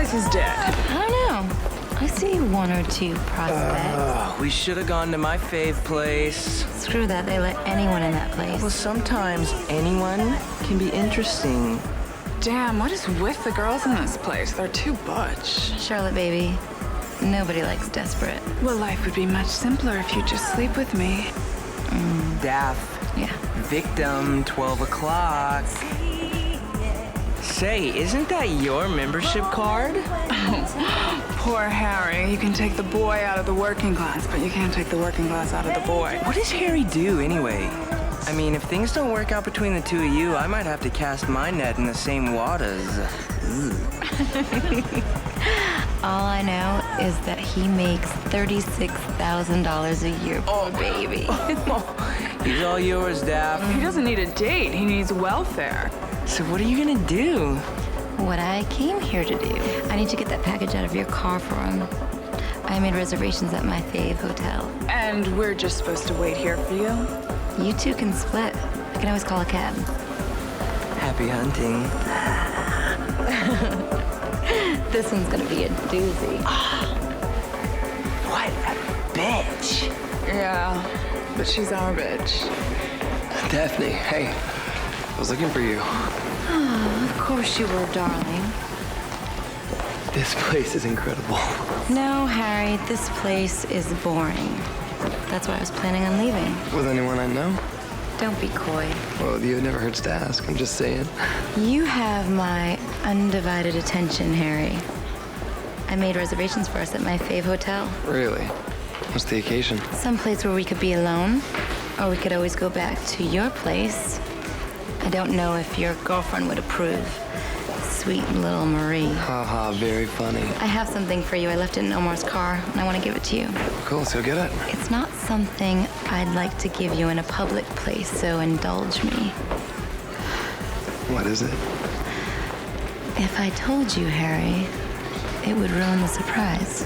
place is dead. I don't know. I see one or two prospects. We should have gone to my fave place. Screw that, they let anyone in that place. Well, sometimes anyone can be interesting. Damn, what is with the girls in this place? They're too butch. Charlotte, baby, nobody likes desperate. Well, life would be much simpler if you'd just sleep with me. Daph. Yeah. Victim, 12 o'clock. Say, isn't that your membership card? Poor Harry. You can take the boy out of the working class, but you can't take the working class out of the boy. What does Harry do anyway? I mean, if things don't work out between the two of you, I might have to cast my net in the same waters. All I know is that he makes $36,000 a year, poor baby. He's all yours, Daph. He doesn't need a date. He needs welfare. So what are you gonna do? What I came here to do. I need to get that package out of your car for him. I made reservations at my fave hotel. And we're just supposed to wait here for you? You two can split. I can always call a cab. Happy hunting. This one's gonna be a doozy. What a bitch. Yeah, but she's our bitch. Daphne, hey. I was looking for you. Oh, of course you were, darling. This place is incredible. No, Harry, this place is boring. That's why I was planning on leaving. With anyone I know? Don't be coy. Well, you never hurts to ask. I'm just saying. You have my undivided attention, Harry. I made reservations for us at my fave hotel. Really? What's the occasion? Some place where we could be alone, or we could always go back to your place. I don't know if your girlfriend would approve. Sweet little Marie. Haha, very funny. I have something for you. I left it in Omar's car, and I want to give it to you. Cool, let's go get it. It's not something I'd like to give you in a public place, so indulge me. What is it? If I told you, Harry, it would ruin the surprise.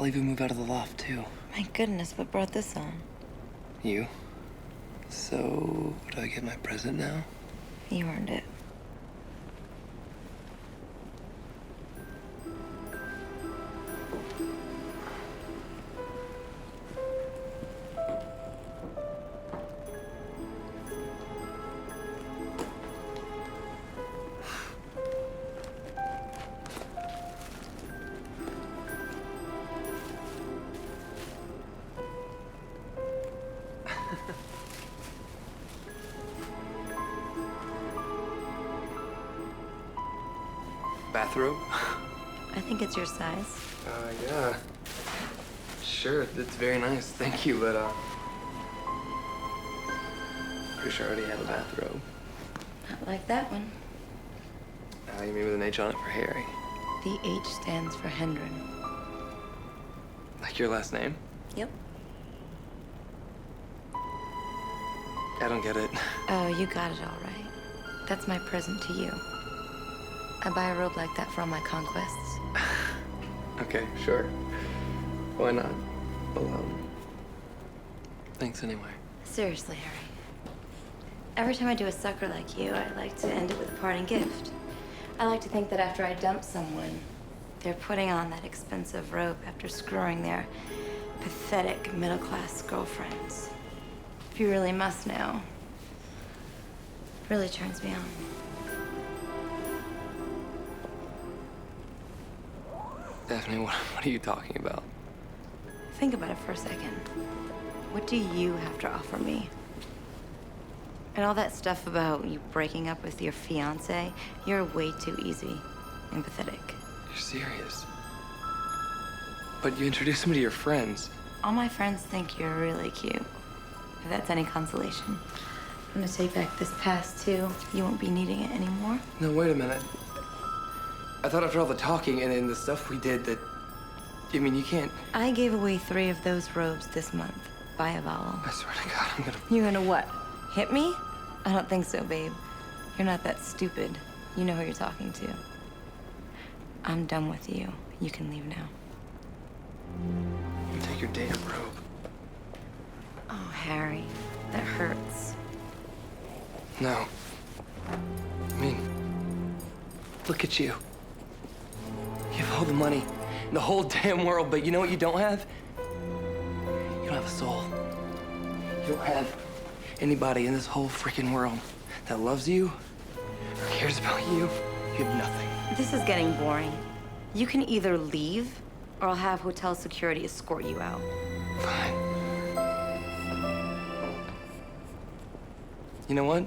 even move out of the loft, too. My goodness, what brought this on? You? So, do I get my present now? You earned it. Bathrobe? I think it's your size. Yeah. Sure, it's very nice. Thank you, but, pretty sure I already have a bathrobe. Not like that one. You mean with an H on it for Harry? The H stands for Hendren. Like your last name? Yep. I don't get it. Oh, you got it all right. That's my present to you. I buy a robe like that for all my conquests. Okay, sure. Why not? Well, thanks anyway. Seriously, Harry. Every time I do a sucker like you, I like to end it with a parting gift. I like to think that after I dump someone, they're putting on that expensive robe after screwing their pathetic middle-class girlfriends. If you really must know, it really turns me on. Daphne, what are you talking about? Think about it for a second. What do you have to offer me? And all that stuff about you breaking up with your fiance, you're way too easy and pathetic. You're serious? But you introduced me to your friends. All my friends think you're really cute. If that's any consolation. I'm gonna take back this pass too. You won't be needing it anymore. No, wait a minute. I thought after all the talking and the stuff we did that, I mean, you can't. I gave away 3 of those robes this month by a vowel. I swear to God, I'm gonna. You're gonna what? Hit me? I don't think so, babe. You're not that stupid. You know who you're talking to. I'm done with you. You can leave now. You take your damn robe. Oh, Harry, that hurts. No. I mean, look at you. You have all the money in the whole damn world, but you know what you don't have? You don't have a soul. You don't have anybody in this whole freaking world that loves you or cares about you. You have nothing. This is getting boring. You can either leave, or I'll have hotel security escort you out. Fine. You know what?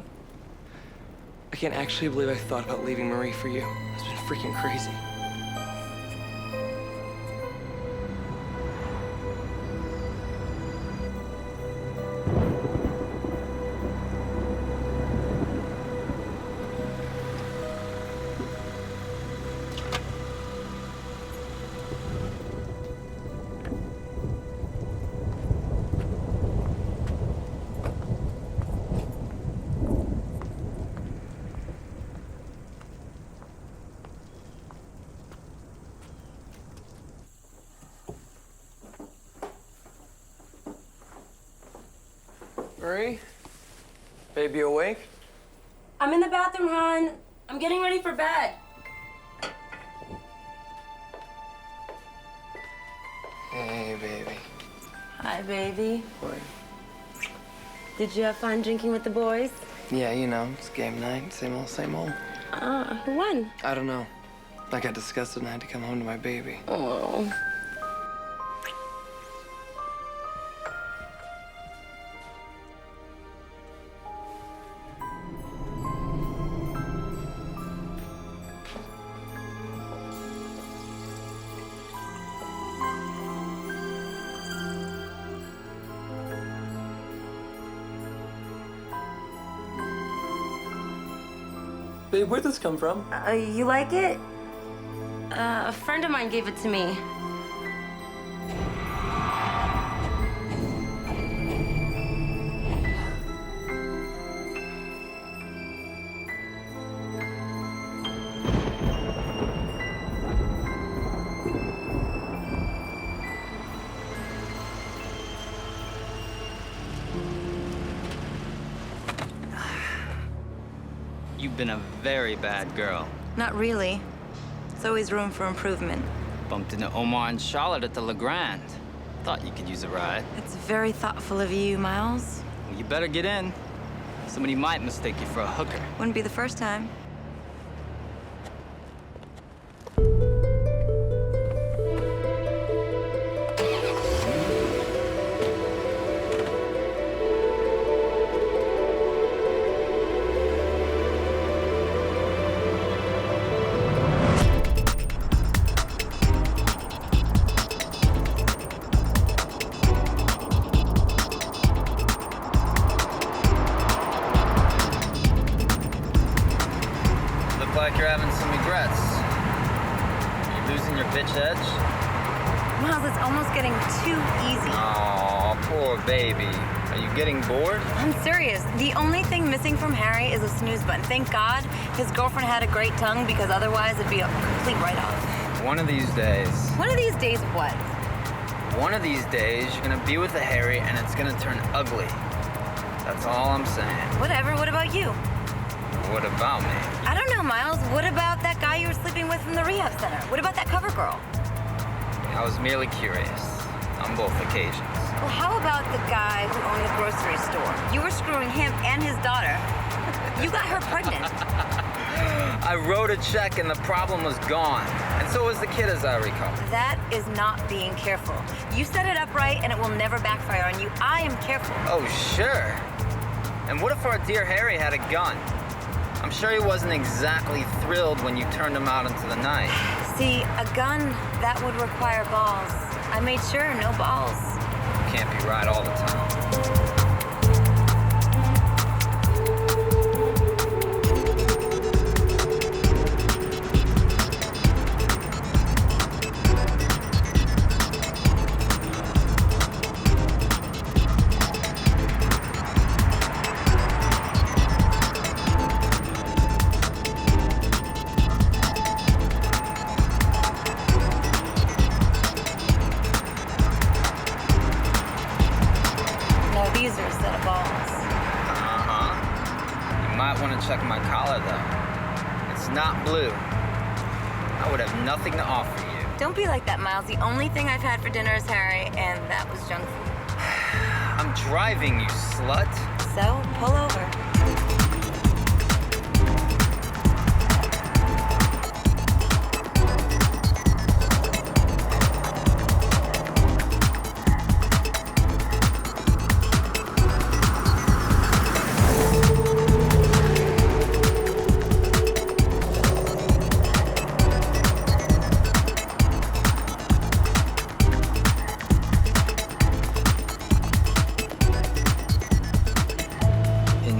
I can't actually believe I thought about leaving Marie for you. It's been freaking crazy. Marie? Baby awake? I'm in the bathroom, hon. I'm getting ready for bed. Hey, baby. Hi, baby. Boy. Did you have fun drinking with the boys? Yeah, you know, it's game night. Same old, same old. Who won? I don't know. I got disgusted and I had to come home to my baby. Oh. Babe, where'd this come from? You like it? A friend of mine gave it to me. You've been a very bad girl. Not really. There's always room for improvement. Bumped into Omar and Charlotte at the LeGrand. Thought you could use a ride. It's very thoughtful of you, Miles. Well, you better get in. Somebody might mistake you for a hooker. Wouldn't be the first time. Like you're having some regrets. You losing your bitch edge? Miles, it's almost getting too easy. Oh, poor baby. Are you getting bored? I'm serious. The only thing missing from Harry is a snooze button. Thank God his girlfriend had a great tongue, because otherwise it'd be a complete write-off. One of these days. One of these days what? One of these days, you're gonna be with a Harry and it's gonna turn ugly. That's all I'm saying. Whatever. What about you? What about me? I don't know, Miles. What about that guy you were sleeping with from the rehab center? What about that cover girl? I was merely curious on both occasions. Well, how about the guy who owned the grocery store? You were screwing him and his daughter. You got her pregnant. I wrote a check and the problem was gone. And so was the kid, as I recall. That is not being careful. You set it up right and it will never backfire on you. I am careful. Oh, sure. And what if our dear Harry had a gun? I'm sure he wasn't exactly thrilled when you turned him out into the night. See, a gun, that would require balls. I made sure, no balls. You can't be right all the time. Check my collar, though. It's not blue. I would have nothing to offer you. Don't be like that, Miles. The only thing I've had for dinner is Harry, and that was junk food. I'm driving, you slut. So, pull over.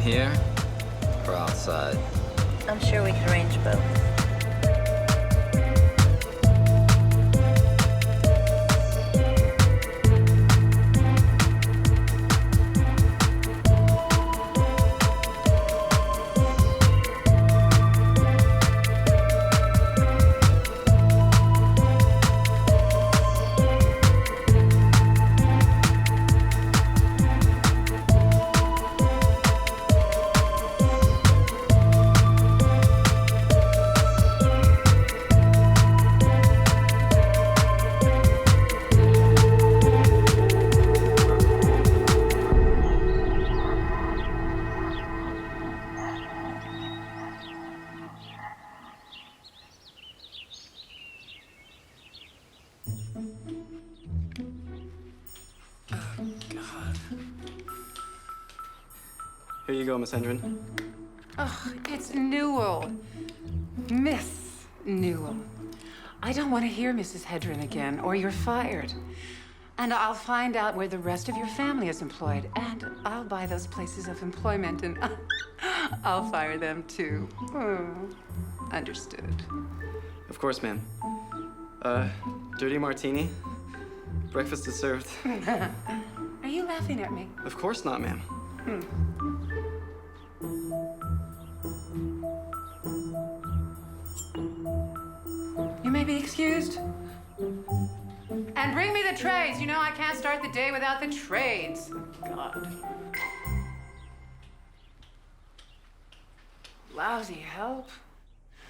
Here or outside? I'm sure we could arrange both. Here you go, Miss Hendren. Oh, it's Newell. Miss Newell. I don't want to hear Mrs. Hedren again, or you're fired. And I'll find out where the rest of your family is employed, and I'll buy those places of employment, and I'll fire them too. Oh, understood. Of course, ma'am. Dirty martini. Breakfast is served. Are you laughing at me? Of course not, ma'am. You may be excused. And bring me the trays. You know I can't start the day without the trades. God. Lousy help.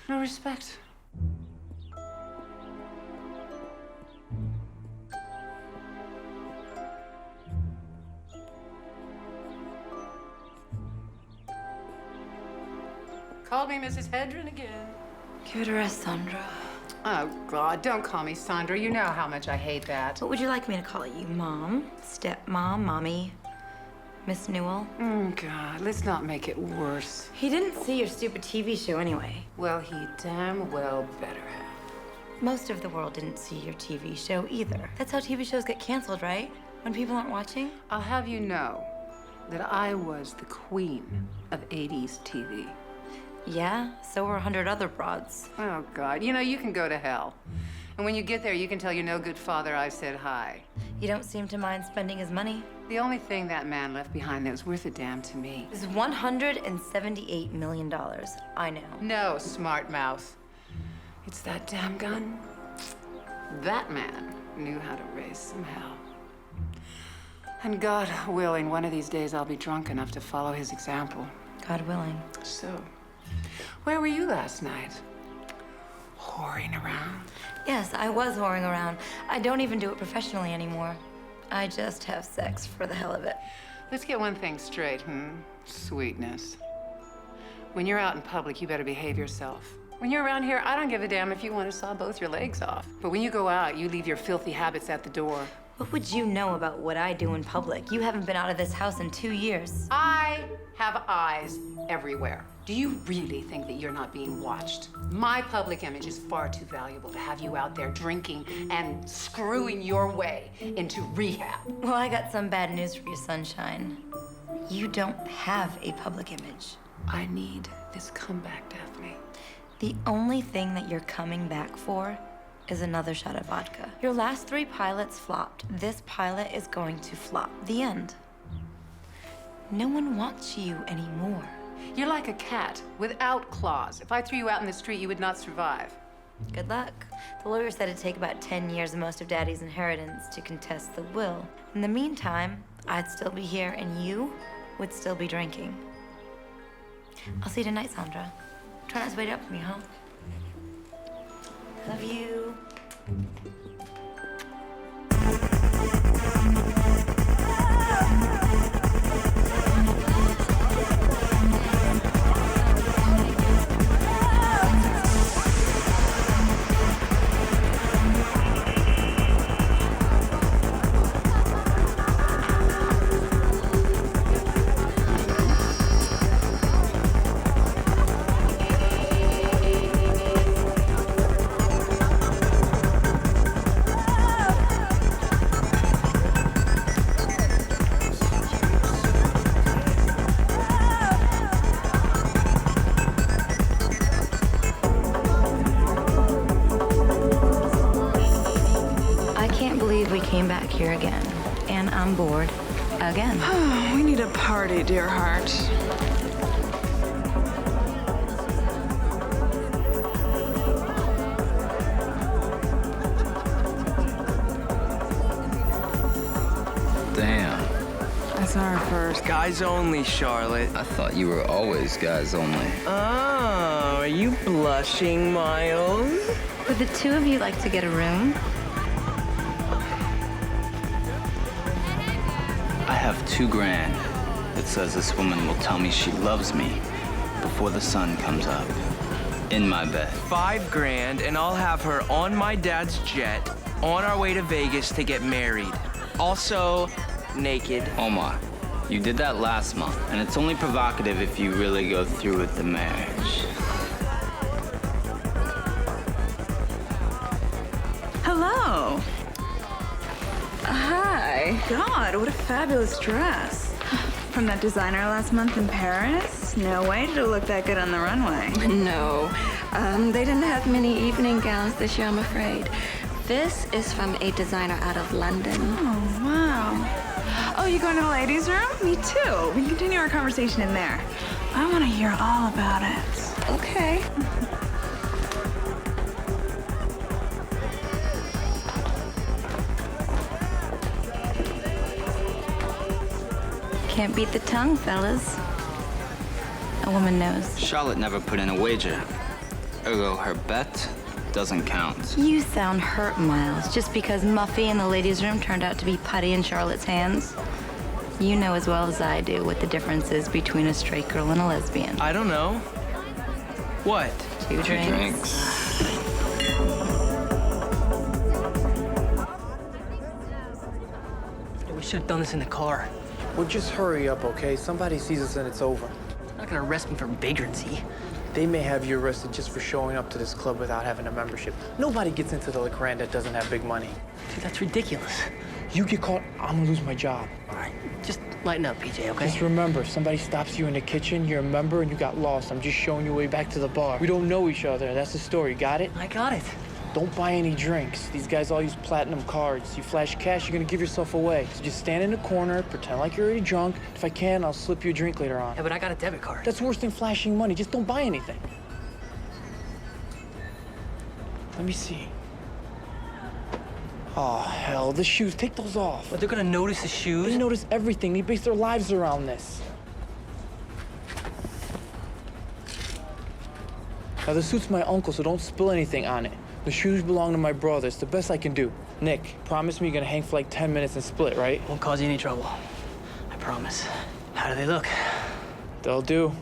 No respect. Call me Mrs. Hedren again. Give it a rest, Sandra. Oh, God, don't call me Sandra. You know how much I hate that. What would you like me to call you? Mom? Stepmom? Mommy? Miss Newell? God, let's not make it worse. He didn't see your stupid TV show anyway. Well, he damn well better have. Most of the world didn't see your TV show either. That's how TV shows get canceled, right? When people aren't watching? I'll have you know that I was the queen of 80s TV. Yeah, so were 100 other broads. Oh, God. You know, you can go to hell. And when you get there, you can tell your no good father I said hi. You don't seem to mind spending his money. The only thing that man left behind that was worth a damn to me. It was $178 million. I know. No, smart mouth. It's that damn gun. That man knew how to raise some hell. And God willing, one of these days I'll be drunk enough to follow his example. God willing. So, where were you last night? Whoring around? Yes, I was whoring around. I don't even do it professionally anymore. I just have sex for the hell of it. Let's get one thing straight, Sweetness. When you're out in public, you better behave yourself. When you're around here, I don't give a damn if you want to saw both your legs off. But when you go out, you leave your filthy habits at the door. What would you know about what I do in public? You haven't been out of this house in 2 years. I have eyes everywhere. Do you really think that you're not being watched? My public image is far too valuable to have you out there drinking and screwing your way into rehab. Well, I got some bad news for you, sunshine. You don't have a public image. I need this comeback, Daphne. The only thing that you're coming back for is another shot of vodka. Your last 3 pilots flopped. This pilot is going to flop. The end. No one wants you anymore. You're like a cat without claws. If I threw you out in the street, you would not survive. Good luck. The lawyer said it'd take about 10 years of most of Daddy's inheritance to contest the will. In the meantime, I'd still be here and you would still be drinking. I'll see you tonight, Sandra. Try not to wait up for me, huh? Love you. Came back here again, and I'm bored again. We need a party, dear heart. Damn. That's our first. Guys only, Charlotte. I thought you were always guys only. Oh, are you blushing, Miles? Would the 2 of you like to get a room? I have $2 grand. It says this woman will tell me she loves me before the sun comes up. In my bed. $5 grand, and I'll have her on my dad's jet on our way to Vegas to get married. Also, naked. Omar, you did that last month, and it's only provocative if you really go through with the marriage. Hello. Hi. God, what a fabulous dress. From that designer last month in Paris? No way did it look that good on the runway. No. They didn't have many evening gowns this year, I'm afraid. This is from a designer out of London. Oh, wow. Oh, you going to the ladies' room? Me too. We can continue our conversation in there. I want to hear all about it. Okay. Can't beat the tongue, fellas. A woman knows. Charlotte never put in a wager. Ergo, her bet doesn't count. You sound hurt, Miles, just because Muffy in the ladies' room turned out to be putty in Charlotte's hands. You know as well as I do what the difference is between a straight girl and a lesbian. I don't know. What? Two drinks. We should have done this in the car. Well, just hurry up, okay? Somebody sees us and it's over. They're not gonna arrest me for vagrancy. They may have you arrested just for showing up to this club without having a membership. Nobody gets into the Le Grand that doesn't have big money. Dude, that's ridiculous. You get caught, I'm gonna lose my job. All right, just lighten up, PJ, okay? Just remember, if somebody stops you in the kitchen, you're a member and you got lost. I'm just showing you way back to the bar. We don't know each other. That's the story. Got it? I got it. Don't buy any drinks. These guys all use platinum cards. You flash cash, you're gonna give yourself away. So just stand in the corner, pretend like you're already drunk. If I can, I'll slip you a drink later on. Yeah, but I got a debit card. That's worse than flashing money. Just don't buy anything. Let me see. Oh, hell, the shoes. Take those off. But they're gonna notice the shoes? They notice everything. They base their lives around this. Now, the suit's my uncle, so don't spill anything on it. The shoes belong to my brother. It's the best I can do. Nick, promise me you're gonna hang for like 10 minutes and split, right? Won't cause you any trouble. I promise. How do they look? They'll do.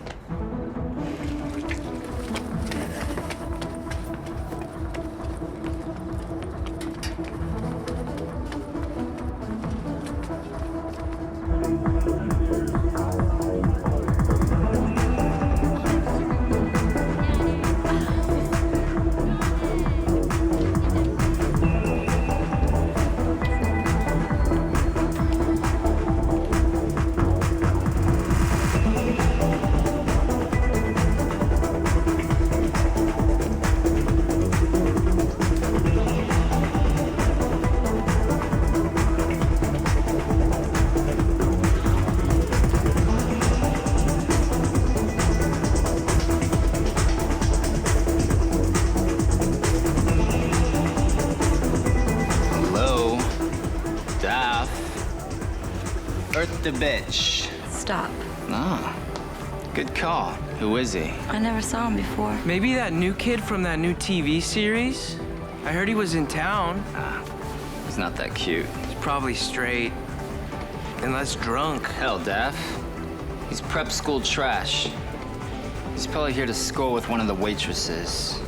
The bitch. Stop. Ah, good call. Who is he? I never saw him before. Maybe that new kid from that new TV series? I heard he was in town. He's not that cute. He's probably straight. And less drunk. Hell, Daph. He's prep school trash. He's probably here to score with one of the waitresses.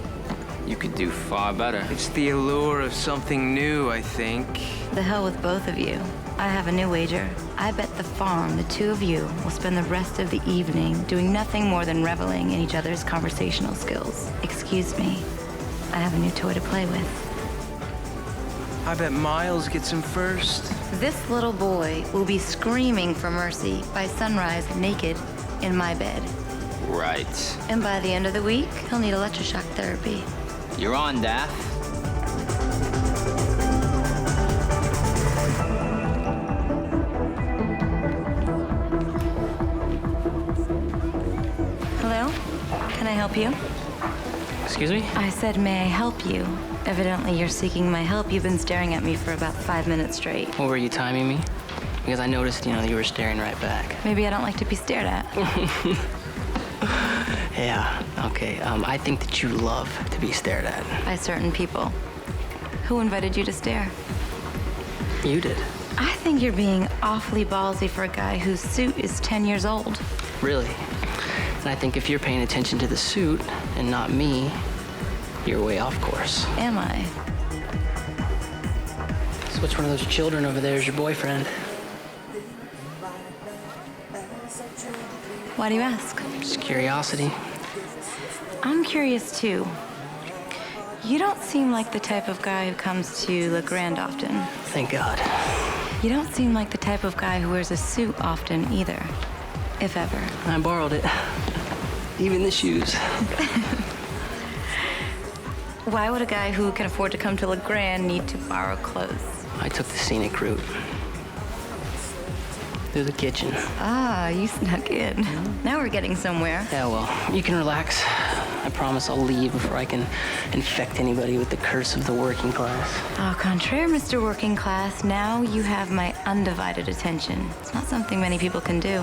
You could do far better. It's the allure of something new, I think. The hell with both of you. I have a new wager. I bet the farm the two of you will spend the rest of the evening doing nothing more than reveling in each other's conversational skills. Excuse me. I have a new toy to play with. I bet Miles gets him first. This little boy will be screaming for mercy by sunrise naked in my bed. Right. And by the end of the week, he'll need electroshock therapy. You're on, Daph. Can I help you? Excuse me? I said, may I help you? Evidently, you're seeking my help. You've been staring at me for about 5 minutes straight. What were you timing me? Because I noticed, you were staring right back. Maybe I don't like to be stared at. Yeah, okay. I think that you love to be stared at. By certain people. Who invited you to stare? You did. I think you're being awfully ballsy for a guy whose suit is 10 years old. Really? And I think if you're paying attention to the suit and not me, you're way off course. Am I? So which one of those children over there is your boyfriend? Why do you ask? Just curiosity. I'm curious too. You don't seem like the type of guy who comes to Le Grand often. Thank God. You don't seem like the type of guy who wears a suit often either. If ever. I borrowed it. Even the shoes. Why would a guy who can afford to come to Le Grand need to borrow clothes? I took the scenic route. Through the kitchen. Ah, you snuck in. Now we're getting somewhere. Yeah, well, you can relax. I promise I'll leave before I can infect anybody with the curse of the working class. Au contraire, Mr. Working Class. Now you have my undivided attention. It's not something many people can do.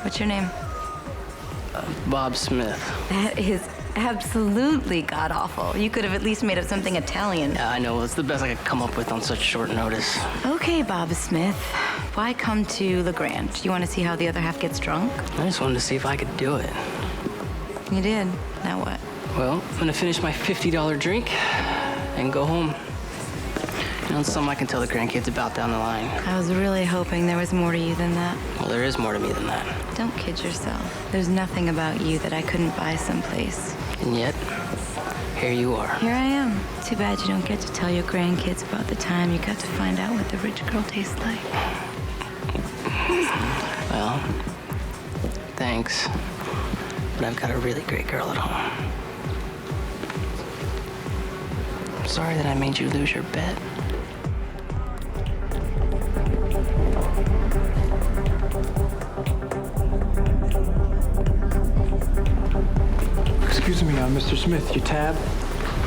What's your name? Bob Smith. That is absolutely god-awful. You could have at least made up something Italian. Yeah, I know. It's the best I could come up with on such short notice. Okay, Bob Smith. Why come to La Grande? Do you want to see how the other half gets drunk? I just wanted to see if I could do it. You did. Now what? Well, I'm gonna finish my $50 drink and go home. You know, it's something I can tell the grandkids about down the line. I was really hoping there was more to you than that. Well, there is more to me than that. Don't kid yourself. There's nothing about you that I couldn't buy someplace. And yet, here you are. Here I am. Too bad you don't get to tell your grandkids about the time you got to find out what the rich girl tastes like. Well, thanks. But I've got a really great girl at home. I'm sorry that I made you lose your bet. Excuse me, Mr. Smith, your tab?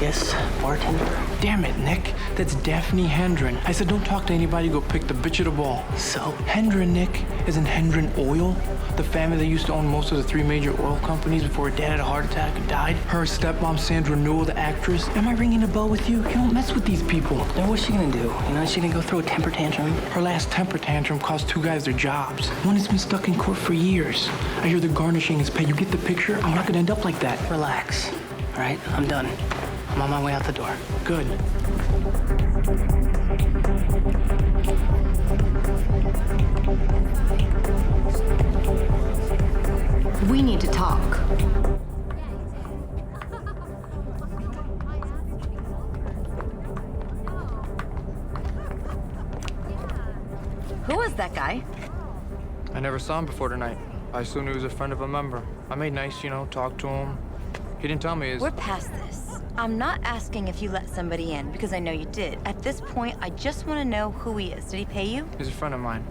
Yes, bartender. Damn it, Nick. That's Daphne Hendren. I said don't talk to anybody, go pick the bitch at the ball. So? Hendren, Nick, isn't Hendren Oil? The family that used to own most of the 3 major oil companies before her dad had a heart attack and died? Her stepmom, Sandra, the actress. Am I ringing a bell with you? You don't mess with these people. Then what's she gonna do? You know, is she gonna go through a temper tantrum? Her last temper tantrum cost 2 guys their jobs. One has been stuck in court for years. I hear they're garnishing his pay. You get the picture? I'm not gonna end up like that. Relax. All right, I'm done. I'm on my way out the door. Good. We need to talk. Who was that guy? I never saw him before tonight. I assumed he was a friend of a member. I made nice, you know, talk to him. He didn't tell me his... We're past this. I'm not asking if you let somebody in, because I know you did. At this point, I just want to know who he is. Did he pay you? He's a friend of mine.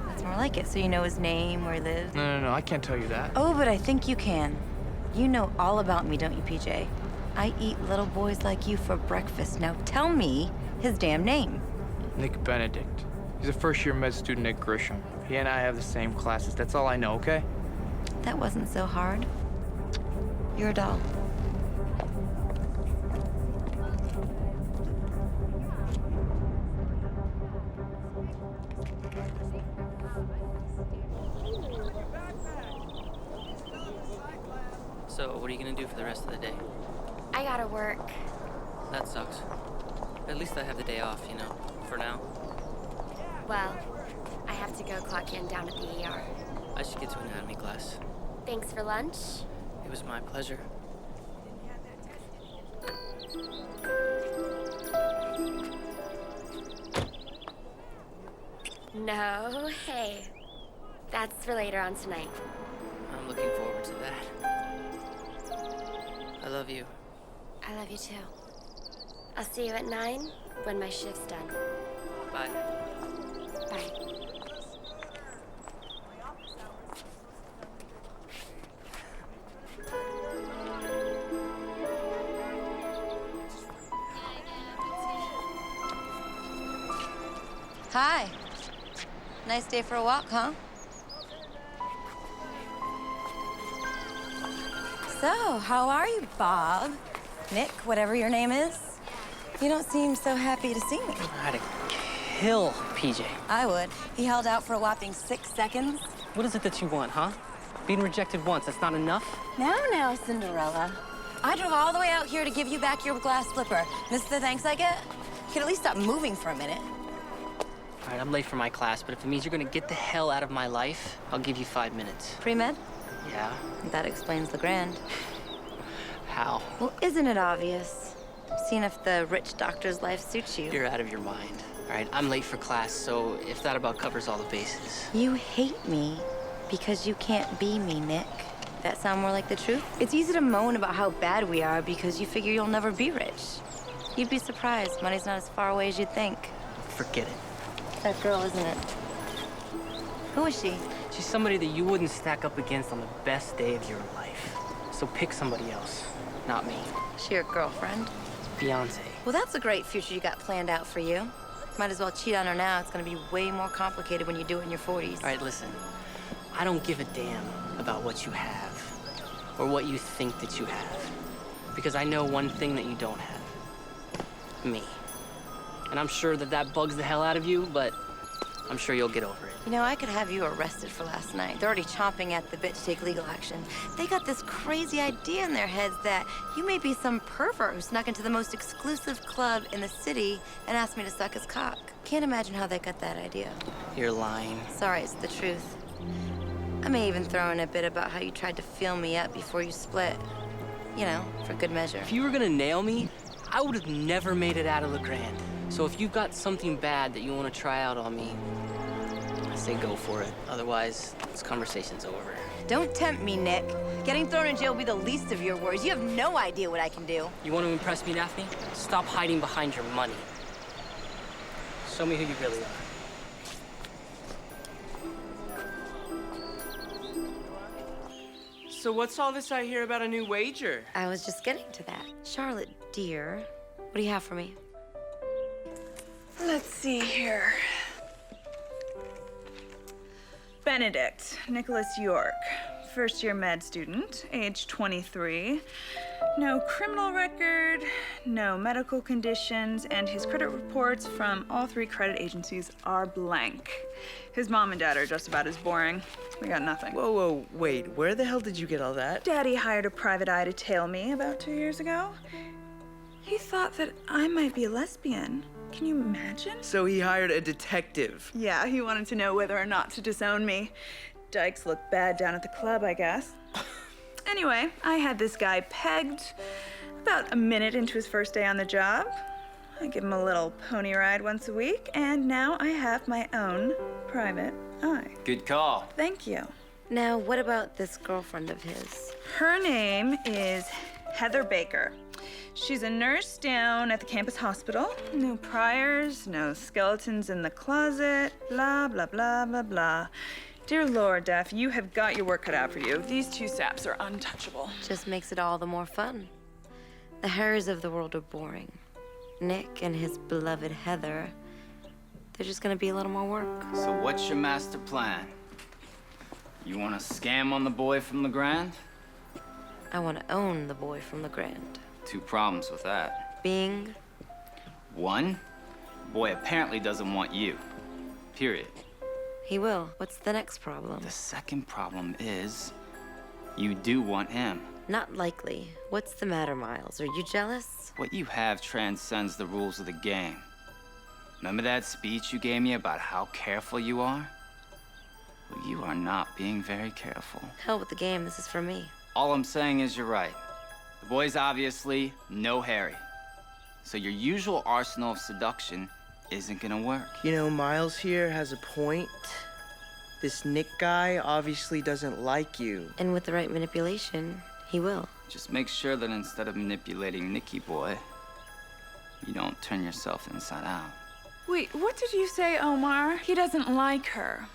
That's more like it. So you know his name, where he lives? No, I can't tell you that. Oh, but I think you can. You know all about me, don't you, PJ? I eat little boys like you for breakfast. Now tell me his damn name. Nick Benedict. He's a first-year med student at Grisham. He and I have the same classes. That's all I know, okay? That wasn't so hard. You're a doll. So, what are you gonna do for the rest of the day? I gotta work. That sucks. At least I have the day off, you know, for now. Well, I have to go clock in down at the ER. I should get to anatomy class. Thanks for lunch. It was my pleasure. No, hey. That's for later on tonight. I'm looking forward to that. I love you. I love you too. I'll see you at 9 when my shift's done. Bye. Bye. Hi. Nice day for a walk, huh? So, how are you, Bob? Nick, whatever your name is? You don't seem so happy to see me. I'd kill PJ. I would. He held out for a whopping 6 seconds. What is it that you want, huh? Being rejected once, that's not enough? Now, Cinderella. I drove all the way out here to give you back your glass slipper. This is the thanks I get? You could at least stop moving for a minute. All right, I'm late for my class, but if it means you're gonna get the hell out of my life, I'll give you 5 minutes. Pre-med? Yeah? That explains the grand. How? Well, isn't it obvious? Seeing if the rich doctor's life suits you. You're out of your mind. All right, I'm late for class, so if that about covers all the bases. You hate me because you can't be me, Nick. That sound more like the truth? It's easy to moan about how bad we are because you figure you'll never be rich. You'd be surprised. Money's not as far away as you'd think. Forget it. That girl, isn't it? Who is she? She's somebody that you wouldn't stack up against on the best day of your life. So pick somebody else, not me. She your girlfriend? Beyonce. Well, that's a great future you got planned out for you. Might as well cheat on her now. It's gonna be way more complicated when you do it in your 40s. All right, listen. I don't give a damn about what you have. or what you think that you have. Because I know one thing that you don't have. Me. And I'm sure that that bugs the hell out of you, but I'm sure you'll get over it. You know, I could have you arrested for last night. They're already chomping at the bit to take legal action. They got this crazy idea in their heads that you may be some pervert who snuck into the most exclusive club in the city and asked me to suck his cock. Can't imagine how they got that idea. You're lying. Sorry, it's the truth. I may even throw in a bit about how you tried to feel me up before you split. You know, for good measure. If you were gonna nail me, I would have never made it out of LeGrand. So if you've got something bad that you want to try out on me, I say go for it. Otherwise, this conversation's over. Don't tempt me, Nick. Getting thrown in jail will be the least of your worries. You have no idea what I can do. You want to impress me, Daphne? Stop hiding behind your money. Show me who you really are. So what's all this I hear about a new wager? I was just getting to that. Charlotte, dear, what do you have for me? Let's see here. Benedict Nicholas York, first-year med student, age 23. No criminal record, no medical conditions, and his credit reports from all 3 credit agencies are blank. His mom and dad are just about as boring. We got nothing. Whoa, wait, where the hell did you get all that? Daddy hired a private eye to tail me about 2 years ago. He thought that I might be a lesbian. Can you imagine? So he hired a detective. Yeah, he wanted to know whether or not to disown me. Dykes look bad down at the club, I guess. Anyway, I had this guy pegged about a minute into his first day on the job. I give him a little pony ride once a week, and now I have my own private eye. Good call. Thank you. Now, what about this girlfriend of his? Her name is Heather Baker. She's a nurse down at the campus hospital. No priors, no skeletons in the closet, blah, blah, blah, blah, blah. Dear Lord, Daph, you have got your work cut out for you. These 2 saps are untouchable. Just makes it all the more fun. The Harrys of the world are boring. Nick and his beloved Heather, they're just gonna be a little more work. So what's your master plan? You want to scam on the boy from LeGrand? I want to own the boy from LeGrand. 2 problems with that. Being? 1, boy apparently doesn't want you. Period. He will. What's the next problem? The second problem is, you do want him. Not likely. What's the matter, Miles? Are you jealous? What you have transcends the rules of the game. Remember that speech you gave me about how careful you are? Well, you are not being very careful. Hell with the game. This is for me. All I'm saying is you're right. The boy's obviously no Harry. So your usual arsenal of seduction isn't gonna work. You know, Miles here has a point. This Nick guy obviously doesn't like you. And with the right manipulation, he will. Just make sure that instead of manipulating Nicky boy, you don't turn yourself inside out. Wait, what did you say, Omar? He doesn't like her.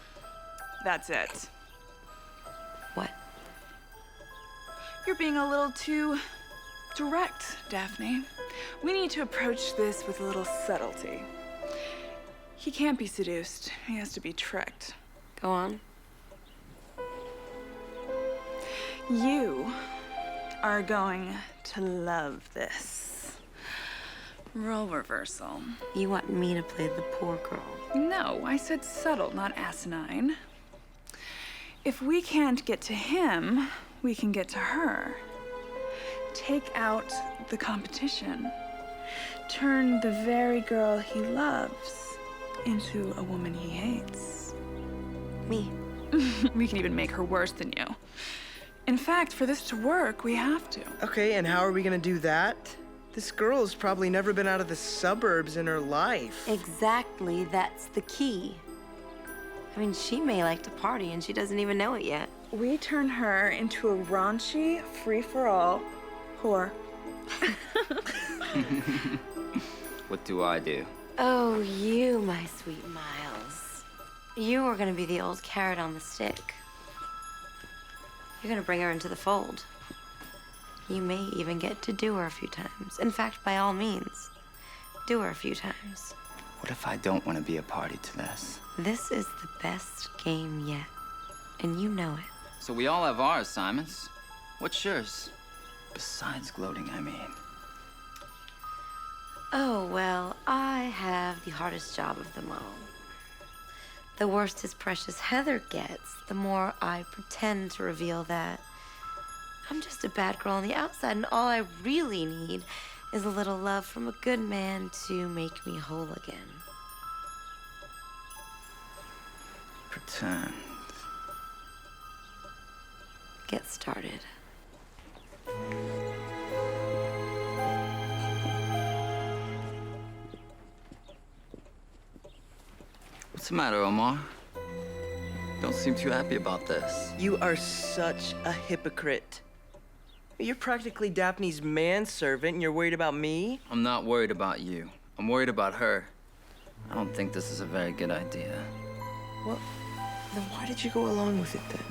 That's it. What? You're being a little too direct, Daphne. We need to approach this with a little subtlety. He can't be seduced. He has to be tricked. Go on. You are going to love this. Role reversal. You want me to play the poor girl? No, I said subtle, not asinine. If we can't get to him, we can get to her. Take out the competition. Turn the very girl he loves into a woman he hates. Me. We can even make her worse than you. In fact, for this to work, we have to. Okay, and how are we gonna do that? This girl's probably never been out of the suburbs in her life. Exactly, that's the key. I mean, she may like to party and she doesn't even know it yet. We turn her into a raunchy, free-for-all whore. What do I do? Oh, you, my sweet Miles. You are gonna be the old carrot on the stick. You're gonna bring her into the fold. You may even get to do her a few times. In fact, by all means, do her a few times. What if I don't want to be a party to this? This is the best game yet, and you know it. So we all have our assignments. What's yours? Besides gloating, I mean. Oh, well, I have the hardest job of them all. The worse his precious Heather gets, the more I pretend to reveal that I'm just a bad girl on the outside, and all I really need is a little love from a good man to make me whole again. Pretend. Get started. What's the matter, Omar? Don't seem too happy about this. You are such a hypocrite. You're practically Daphne's manservant, and you're worried about me? I'm not worried about you. I'm worried about her. I don't think this is a very good idea. Well, then why did you go along with it then?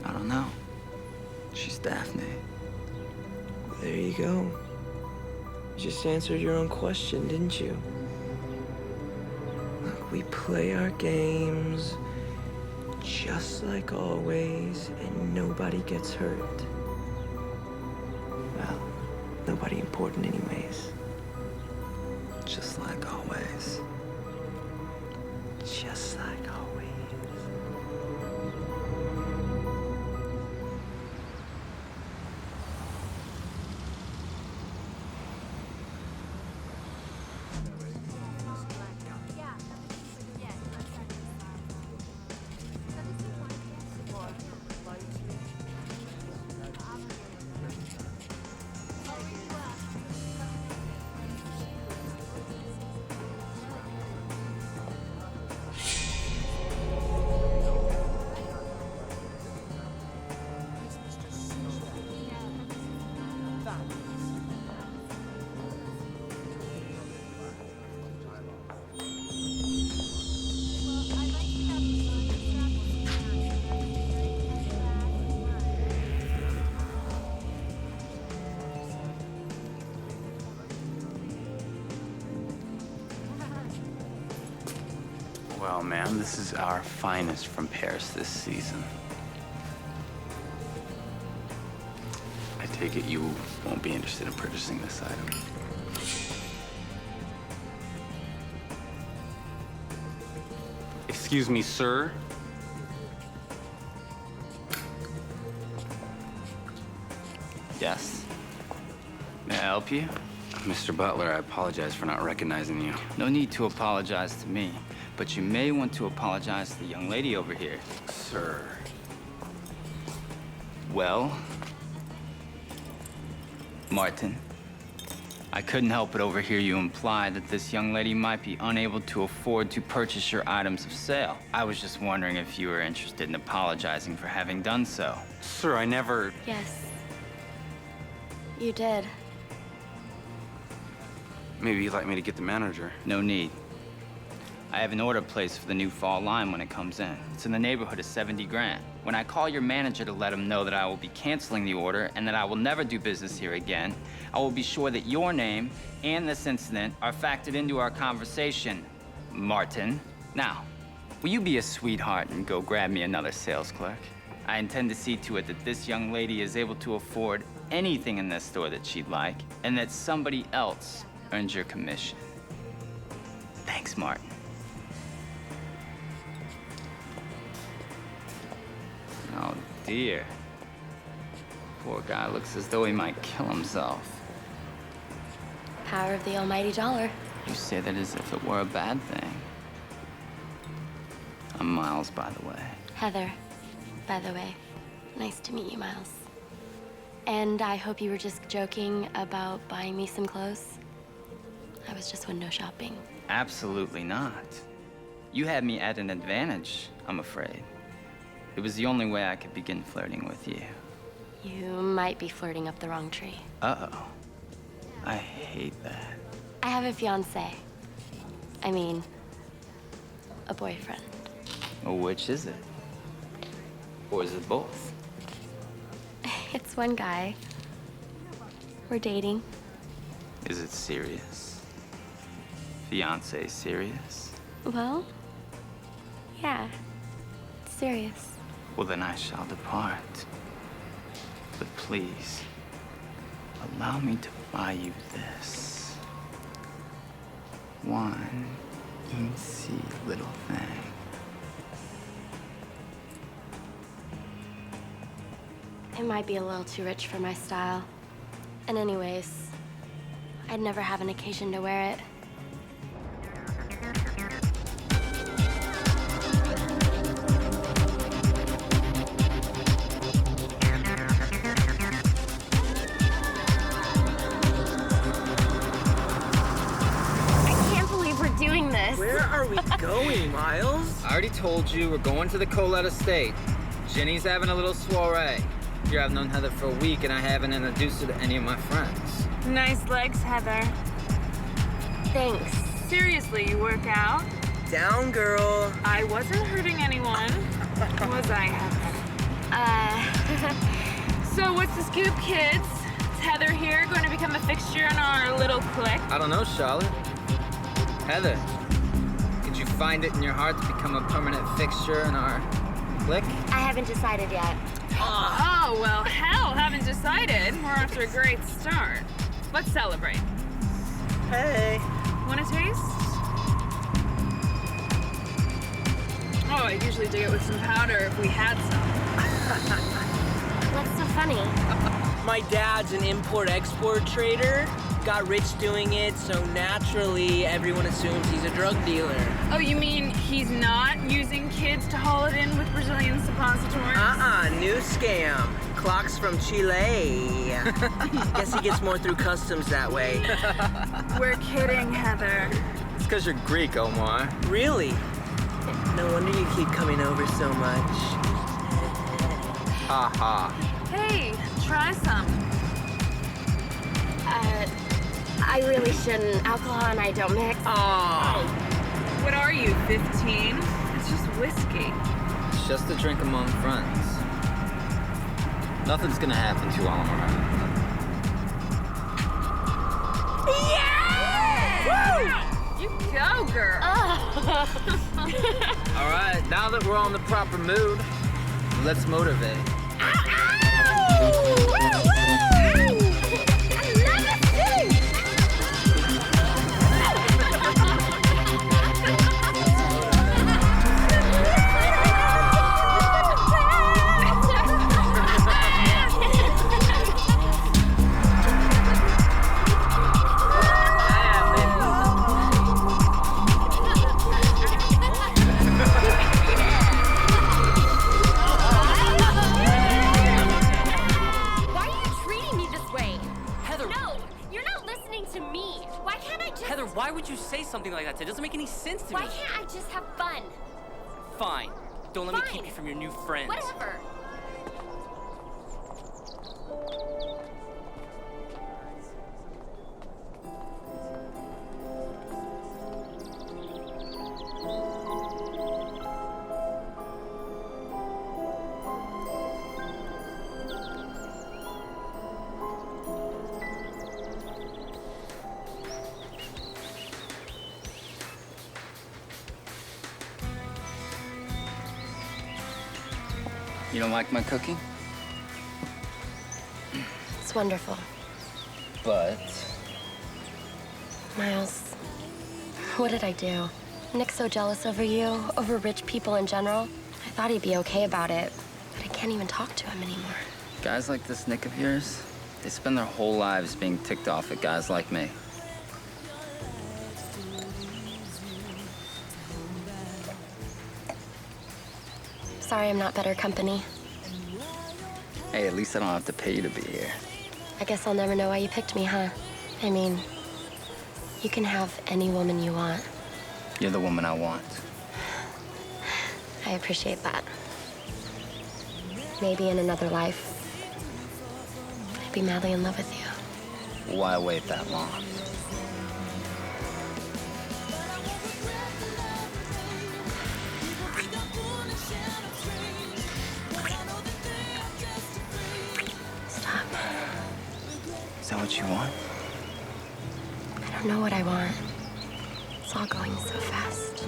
I don't know. She's Daphne. Well, there you go. You just answered your own question, didn't you? Look, we play our games just like always, and nobody gets hurt. Well, nobody important anyways. Just like always. Just like always. Well, ma'am, this is our finest from Paris this season. I take it you won't be interested in purchasing this item. Excuse me, sir. Yes. May I help you? Mr. Butler, I apologize for not recognizing you. No need to apologize to me, but you may want to apologize to the young lady over here. Sir. Well, Martin, I couldn't help but overhear you imply that this young lady might be unable to afford to purchase your items of sale. I was just wondering if you were interested in apologizing for having done so. Sir, I never... Yes. You did. Maybe you'd like me to get the manager. No need. I have an order placed for the new fall line when it comes in. It's in the neighborhood of 70 grand. When I call your manager to let him know that I will be canceling the order and that I will never do business here again, I will be sure that your name and this incident are factored into our conversation, Martin. Now, will you be a sweetheart and go grab me another sales clerk? I intend to see to it that this young lady is able to afford anything in this store that she'd like, and that somebody else earns your commission. Thanks, Martin. Oh, dear. Poor guy looks as though he might kill himself. Power of the almighty dollar. You say that as if it were a bad thing. I'm Miles, by the way. Heather, by the way. Nice to meet you, Miles. And I hope you were just joking about buying me some clothes. I was just window shopping. Absolutely not. You had me at an advantage, I'm afraid. It was the only way I could begin flirting with you. You might be flirting up the wrong tree. Uh-oh. I hate that. I have a fiancé. I mean, a boyfriend. Well, which is it? Or is it both? It's one guy. We're dating. Is it serious? Fiancé serious? Well, yeah. It's serious. Well, then I shall depart. But please, allow me to buy you this. One easy little thing. It might be a little too rich for my style. And anyways, I'd never have an occasion to wear it. I can't believe we're doing this. Where are we going, Miles? I already told you we're going to the Colette estate. Ginny's having a little soiree. Here I've known Heather for a week and I haven't introduced her to any of my friends. Nice legs, Heather. Thanks. Seriously, you work out? Down, girl. I wasn't hurting anyone. Was I, Heather? So what's the scoop, kids? Is Heather here going to become a fixture in our little clique? I don't know, Charlotte. Heather, could you find it in your heart to become a permanent fixture in our clique? I haven't decided yet. Oh, well, hell, haven't decided. We're off to a great start. Let's celebrate. Hey. Want a taste? Oh, I'd usually dig it with some powder if we had some. What's so funny? My dad's an import-export trader. Got rich doing it, so naturally everyone assumes he's a drug dealer. Oh, you mean he's not using kids to haul it in with Brazilian suppositories? New scam. Clocks from Chile. Guess he gets more through customs that way. We're kidding, Heather. It's because you're Greek, Omar. Really? No wonder you keep coming over so much. Ha ha. Hey, try some. I really shouldn't. Alcohol and I don't mix. Oh. What are you, 15? It's just whiskey. It's just a drink among friends. Nothing's gonna happen to you while I'm around. Yeah! Woo! You go, girl. All right, now that we're on the proper mood, let's motivate. Why would you say something like that? It doesn't make any sense to me. Why can't I just have fun? Fine. Don't let me keep you from your new friends. Whatever. You don't like my cooking? It's wonderful. But... Miles, what did I do? Nick's so jealous over you, over rich people in general. I thought he'd be okay about it, but I can't even talk to him anymore. Guys like this Nick of yours, they spend their whole lives being ticked off at guys like me. Sorry I'm not better company. Hey, at least I don't have to pay you to be here. I guess I'll never know why you picked me, huh? I mean, you can have any woman you want. You're the woman I want. I appreciate that. Maybe in another life, I'd be madly in love with you. Why wait that long? Stop. Is that what you want? I don't know what I want. It's all going so fast.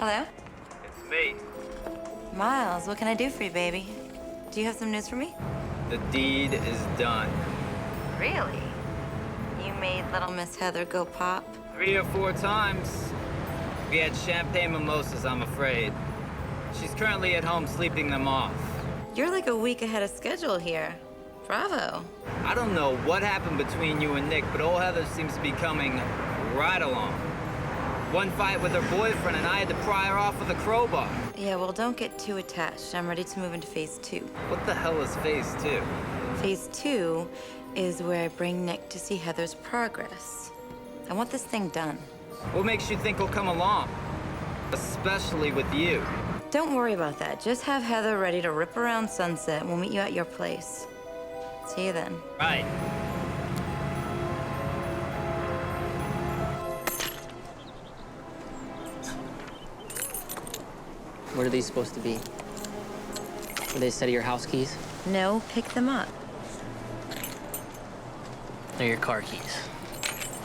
Hello? It's me. Miles, what can I do for you, baby? Do you have some news for me? The deed is done. Really? You made little Miss Heather go pop? 3 or 4 times. We had champagne mimosas, I'm afraid. She's currently at home sleeping them off. You're like a week ahead of schedule here. Bravo. I don't know what happened between you and Nick, but old Heather seems to be coming right along. One fight with her boyfriend, and I had to pry her off with a crowbar. Yeah, well, don't get too attached. I'm ready to move into phase 2. What the hell is phase 2? Phase 2 is where I bring Nick to see Heather's progress. I want this thing done. What makes you think he'll come along? Especially with you. Don't worry about that. Just have Heather ready to rip around Sunset, and we'll meet you at your place. See you then. Right. What are these supposed to be? Are they a set of your house keys? No, pick them up. They're your car keys.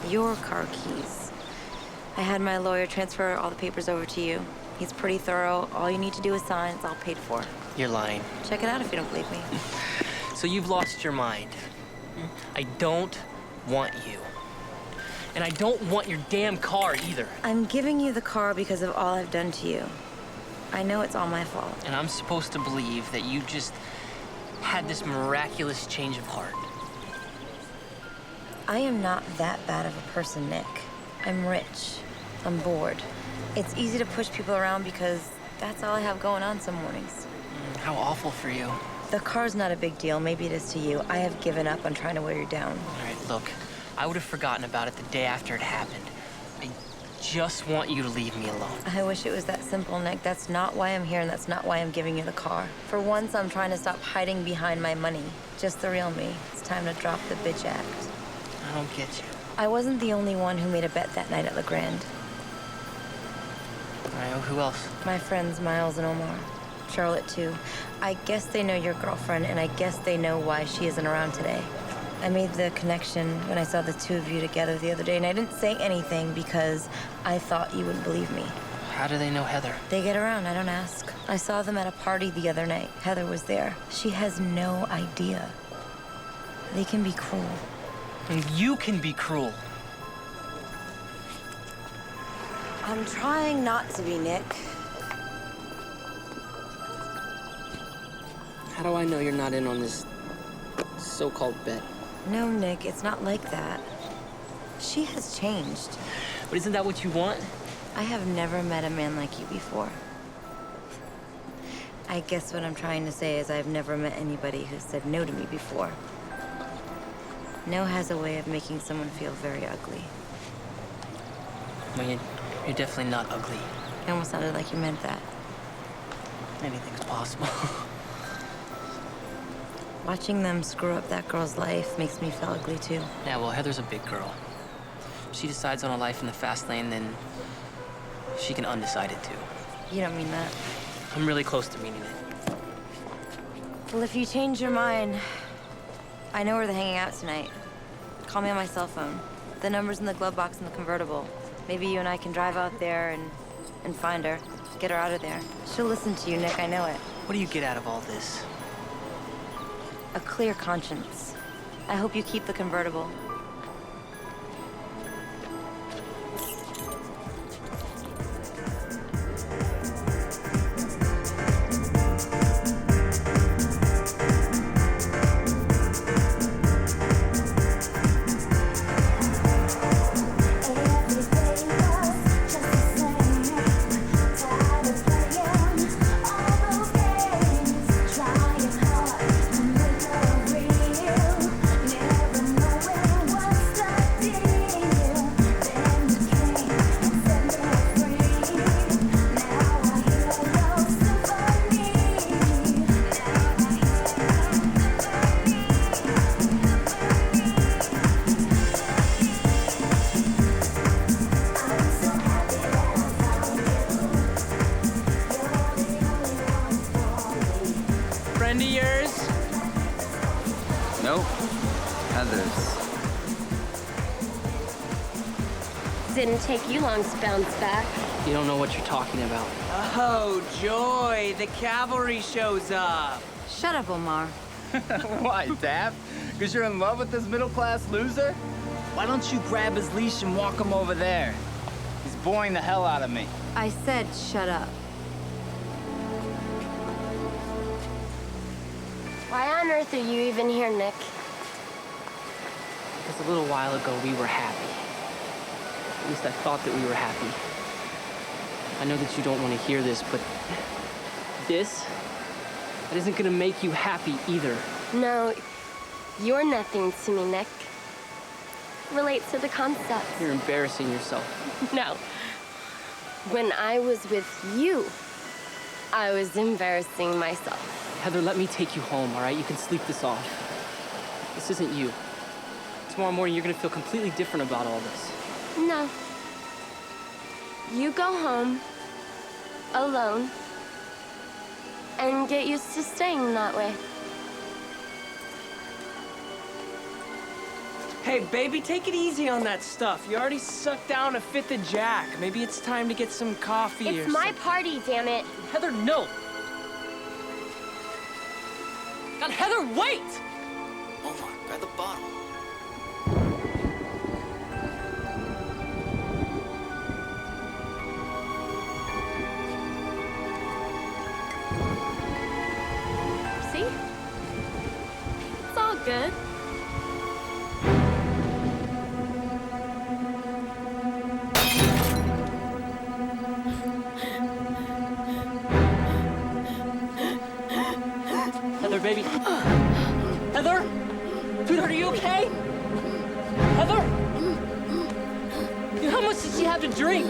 Your car keys. I had my lawyer transfer all the papers over to you. He's pretty thorough. All you need to do is sign. It's all paid for. You're lying. Check it out if you don't believe me. So you've lost your mind. I don't want you. And I don't want your damn car either. I'm giving you the car because of all I've done to you. I know it's all my fault. And I'm supposed to believe that you just had this miraculous change of heart. I am not that bad of a person, Nick. I'm rich. I'm bored. It's easy to push people around because that's all I have going on some mornings. How awful for you. The car's not a big deal. Maybe it is to you. I have given up on trying to wear you down. All right, look, I would have forgotten about it the day after it happened. I just want you to leave me alone. I wish it was that simple, Nick. That's not why I'm here, and that's not why I'm giving you the car. For once, I'm trying to stop hiding behind my money. Just the real me. It's time to drop the bitch act. I don't get you. I wasn't the only one who made a bet that night at Le Grand. All right, who else? My friends Miles and Omar. Charlotte, too. I guess they know your girlfriend, and I guess they know why she isn't around today. I made the connection when I saw the two of you together the other day, and I didn't say anything because I thought you wouldn't believe me. How do they know Heather? They get around, I don't ask. I saw them at a party the other night. Heather was there. She has no idea. They can be cruel. And you can be cruel. I'm trying not to be, Nick. How do I know you're not in on this so-called bet? No, Nick, it's not like that. She has changed. But isn't that what you want? I have never met a man like you before. I guess what I'm trying to say is I've never met anybody who said no to me before. No has a way of making someone feel very ugly. Well, you're definitely not ugly. It almost sounded like you meant that. Anything's possible. Watching them screw up that girl's life makes me feel ugly, too. Yeah, well, Heather's a big girl. If she decides on a life in the fast lane, then she can undecide it, too. You don't mean that. I'm really close to meaning it. Well, if you change your mind, I know where they're hanging out tonight. Call me on my cell phone. The number's in the glove box in the convertible. Maybe you and I can drive out there and find her. Get her out of there. She'll listen to you, Nick, I know it. What do you get out of all this? A clear conscience. I hope you keep the convertible. Friend of yours? Nope. Heather's. Didn't take you long to bounce back. You don't know what you're talking about. Oh, joy! The cavalry shows up. Shut up, Omar. Why, Daph? Because you're in love with this middle-class loser? Why don't you grab his leash and walk him over there? He's boring the hell out of me. I said shut up. Why on earth are you even here, Nick? Because a little while ago, we were happy. At least I thought that we were happy. I know that you don't want to hear this, but that isn't gonna make you happy either. No, you're nothing to me, Nick. Relate to the concept. You're embarrassing yourself. No. When I was with you, I was embarrassing myself. Heather, let me take you home, all right? You can sleep this off. This isn't you. Tomorrow morning, you're gonna feel completely different about all this. No. You go home alone and get used to staying that way. Hey, baby, take it easy on that stuff. You already sucked down a fifth of Jack. Maybe it's time to get some coffee or It's my something. party, damn it. Heather, no! God, Heather, wait! Omar, grab the bottle. See? It's all good. Heather, baby. Heather? Sweetheart, are you okay? Heather? How much did she have to drink?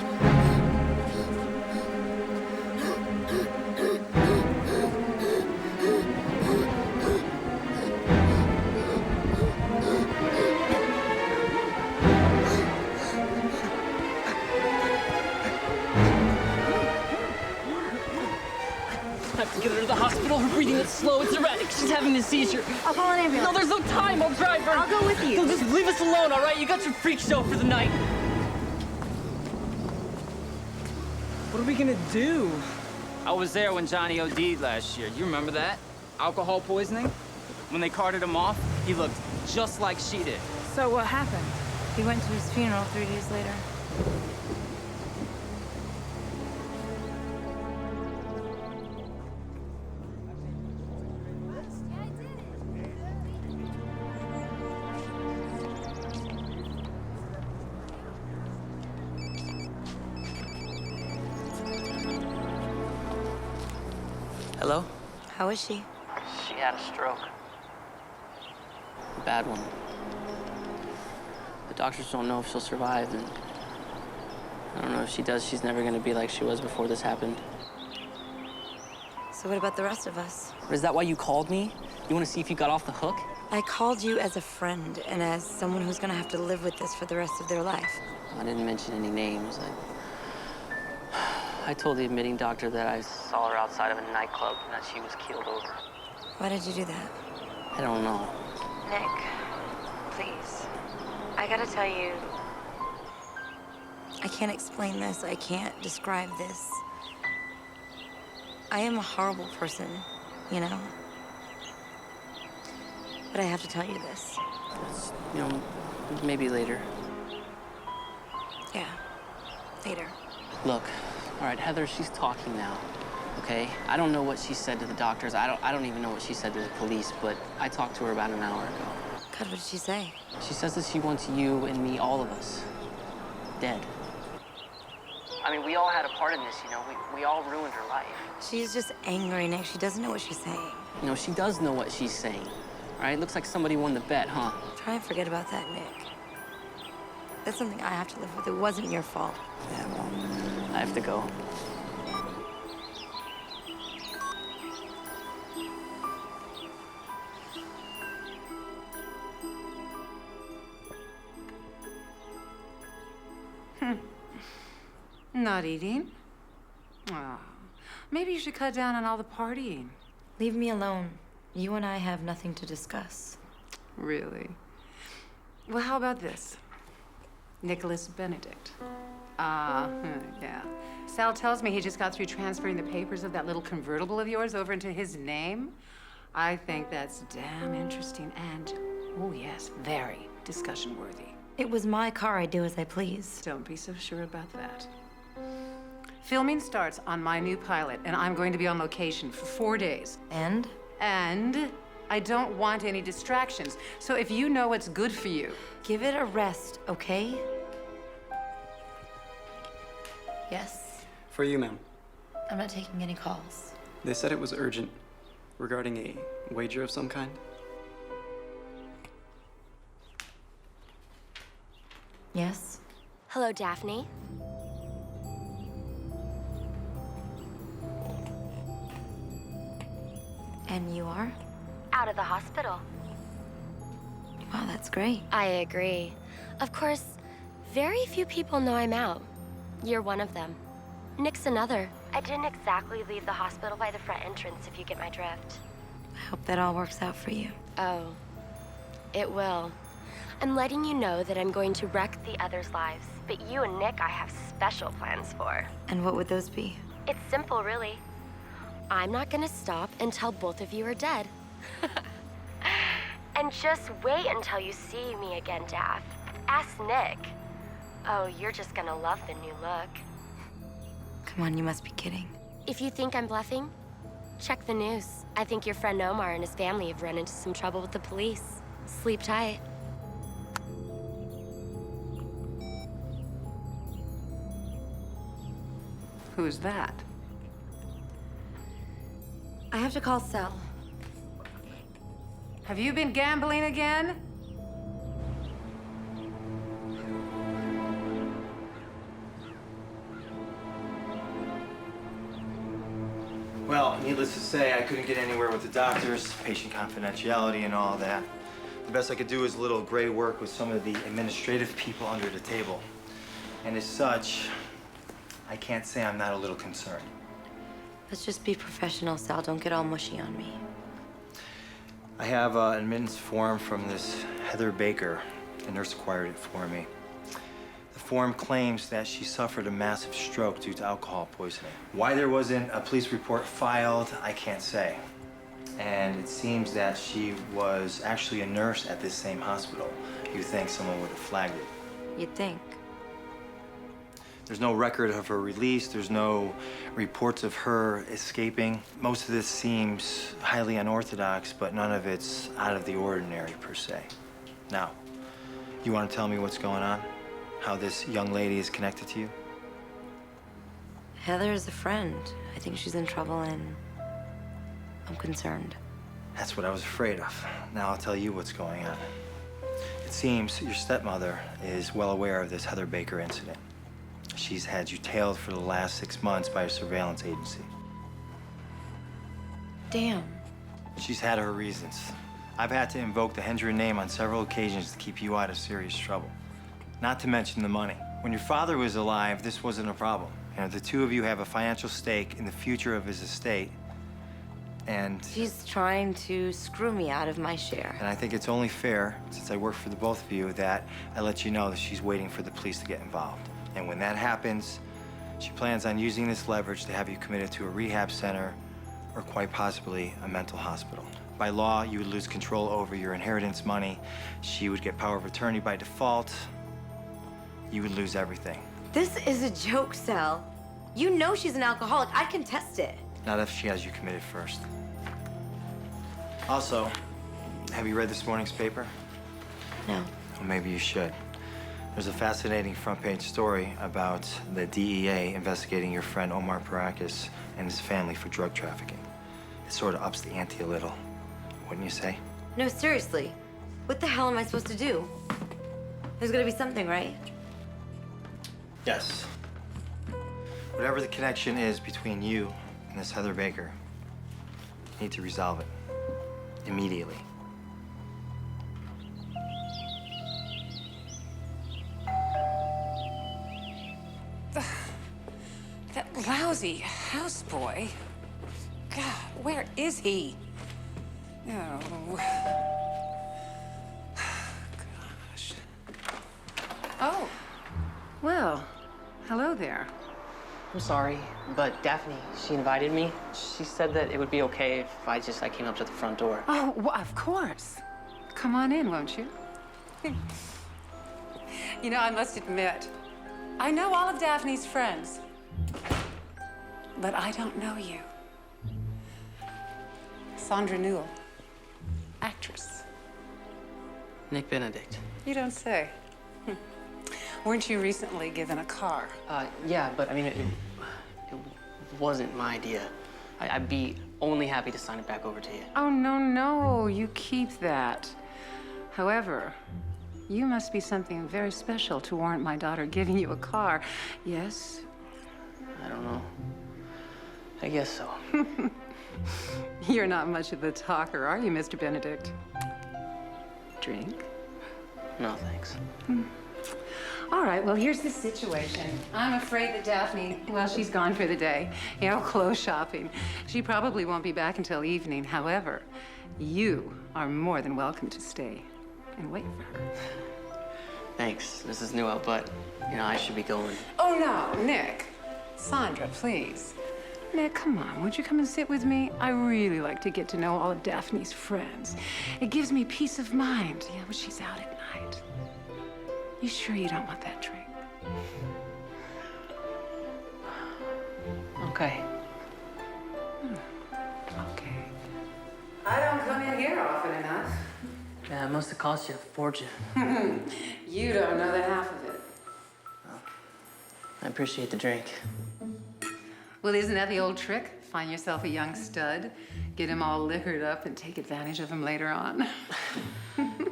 I have to get her to the hospital. Her breathing is slow. It's erratic. She's having a seizure. I'll call an ambulance. No, there's no time. I'll drive her. I'll go with you. No, just leave us alone, all right? You got your freak show for the night. What are we gonna do? I was there when Johnny OD'd last year. You remember that? Alcohol poisoning? When they carted him off, he looked just like she did. So what happened? He went to his funeral 3 days later. Hello? How is she? She had a stroke. A bad one. The doctors don't know if she'll survive, and I don't know if she does. She's never gonna be like she was before this happened. So what about the rest of us? But is that why you called me? You want to see if you got off the hook? I called you as a friend and as someone who's gonna have to live with this for the rest of their life. I didn't mention any names. I told the admitting doctor that I saw her outside of a nightclub and that she was keeled over. Why did you do that? I don't know. Nick, please. I gotta tell you, I can't explain this. I can't describe this. I am a horrible person, you know? But I have to tell you this. You know, maybe later. Yeah, later. Look, all right, Heather, she's talking now, okay? I don't know what she said to the doctors. I don't even know what she said to the police, but I talked to her about an hour ago. God, what did she say? She says that she wants you and me, all of us, dead. I mean, we all had a part in this, you know? We all ruined her life. She's just angry, Nick. She doesn't know what she's saying. You know, she does know what she's saying, all right? Looks like somebody won the bet, huh? Try and forget about that, Nick. That's something I have to live with. It wasn't your fault. Yeah, well, I have to go. Not eating? Oh, maybe you should cut down on all the partying. Leave me alone. You and I have nothing to discuss. Really? Well, how about this? Nicholas Benedict. Yeah. Sal tells me he just got through transferring the papers of that little convertible of yours over into his name. I think that's damn interesting and, oh yes, very discussion worthy. It was my car. I do as I please. Don't be so sure about that. Filming starts on my new pilot, and I'm going to be on location for 4 days. And? And I don't want any distractions. So if you know what's good for you, Give it a rest, okay? Yes. For you, ma'am. I'm not taking any calls. They said it was urgent regarding a wager of some kind. Yes? Hello, Daphne. And you are? Out of the hospital. Wow, that's great. I agree. Of course, very few people know I'm out. You're one of them. Nick's another. I didn't exactly leave the hospital by the front entrance, if you get my drift. I hope that all works out for you. Oh, it will. I'm letting you know that I'm going to wreck the others' lives, but you and Nick I have special plans for. And what would those be? It's simple, really. I'm not gonna stop until both of you are dead. And just wait until you see me again, Daph. Ask Nick. Oh, you're just gonna love the new look. Come on, you must be kidding. If you think I'm bluffing, check the news. I think your friend Omar and his family have run into some trouble with the police. Sleep tight. who's that? I have to call Sal. Have you been gambling again? Well, needless to say, I couldn't get anywhere with the doctors, patient confidentiality and all that. The best I could do is a little gray work with some of the administrative people under the table. And as such, I can't say I'm not a little concerned. Let's just be professional, Sal. Don't get all mushy on me. I have an admittance form from this Heather Baker. The nurse acquired it for me. The form claims that she suffered a massive stroke due to alcohol poisoning. Why there wasn't a police report filed, I can't say. And it seems that she was actually a nurse at this same hospital. You'd think someone would have flagged it. You'd think. There's no record of her release. There's no reports of her escaping. Most of this seems highly unorthodox, but none of it's out of the ordinary, per se. Now, you want to tell me what's going on? How this young lady is connected to you? Heather is a friend. I think she's in trouble and I'm concerned. That's what I was afraid of. Now I'll tell you what's going on. It seems your stepmother is well aware of this Heather Baker incident. She's had you tailed for the last 6 months by a surveillance agency. Damn. She's had her reasons. I've had to invoke the Hendren name on several occasions to keep you out of serious trouble. Not to mention the money. When your father was alive, this wasn't a problem. You know, the two of you have a financial stake in the future of his estate, and... She's trying to screw me out of my share. And I think it's only fair, since I work for the both of you, that I let you know that she's waiting for the police to get involved. And when that happens, she plans on using this leverage to have you committed to a rehab center or quite possibly a mental hospital. By law, you would lose control over your inheritance money. She would get power of attorney by default. You would lose everything. This is a joke, Sal. You know she's an alcoholic. I can test it. Not if she has you committed first. Also, have you read this morning's paper? No. Well, maybe you should. There's a fascinating front-page story about the DEA investigating your friend Omar Parakis and his family for drug trafficking. It sort of ups the ante a little, wouldn't you say? No, seriously. What the hell am I supposed to do? There's gonna be something, right? Yes. Whatever the connection is between you and this Heather Baker, you need to resolve it immediately. That lousy houseboy. God, where is he? Oh. Gosh. Oh, there. I'm sorry, but Daphne, she invited me. She said that it would be okay if I came up to the front door. Oh, well, of course. Come on in, won't you? You know, I must admit, I know all of Daphne's friends, but I don't know you. Sandra Newell, actress. Nick Benedict. You don't say. Weren't you recently given a car? Yeah, but I mean, it wasn't my idea. I'd be only happy to sign it back over to you. Oh, no, you keep that. However, you must be something very special to warrant my daughter giving you a car. Yes? I don't know. I guess so. You're not much of a talker, are you, Mr. Benedict? Drink? No, thanks. All right, well, here's the situation. I'm afraid that Daphne, well, she's gone for the day. You know, clothes shopping. She probably won't be back until evening. However, you are more than welcome to stay and wait for her. Thanks, Mrs. Newell, but, I should be going. Oh, no, Nick. Sandra, please. Nick, come on, won't you come and sit with me? I really like to get to know all of Daphne's friends. It gives me peace of mind, when she's out at night. You sure you don't want that drink? Okay. Okay. I don't come in here often enough. Yeah, it must have cost you a fortune. You don't know the half of it. I appreciate the drink. Well, isn't that the old trick? Find yourself a young stud, get him all liquored up, and take advantage of him later on.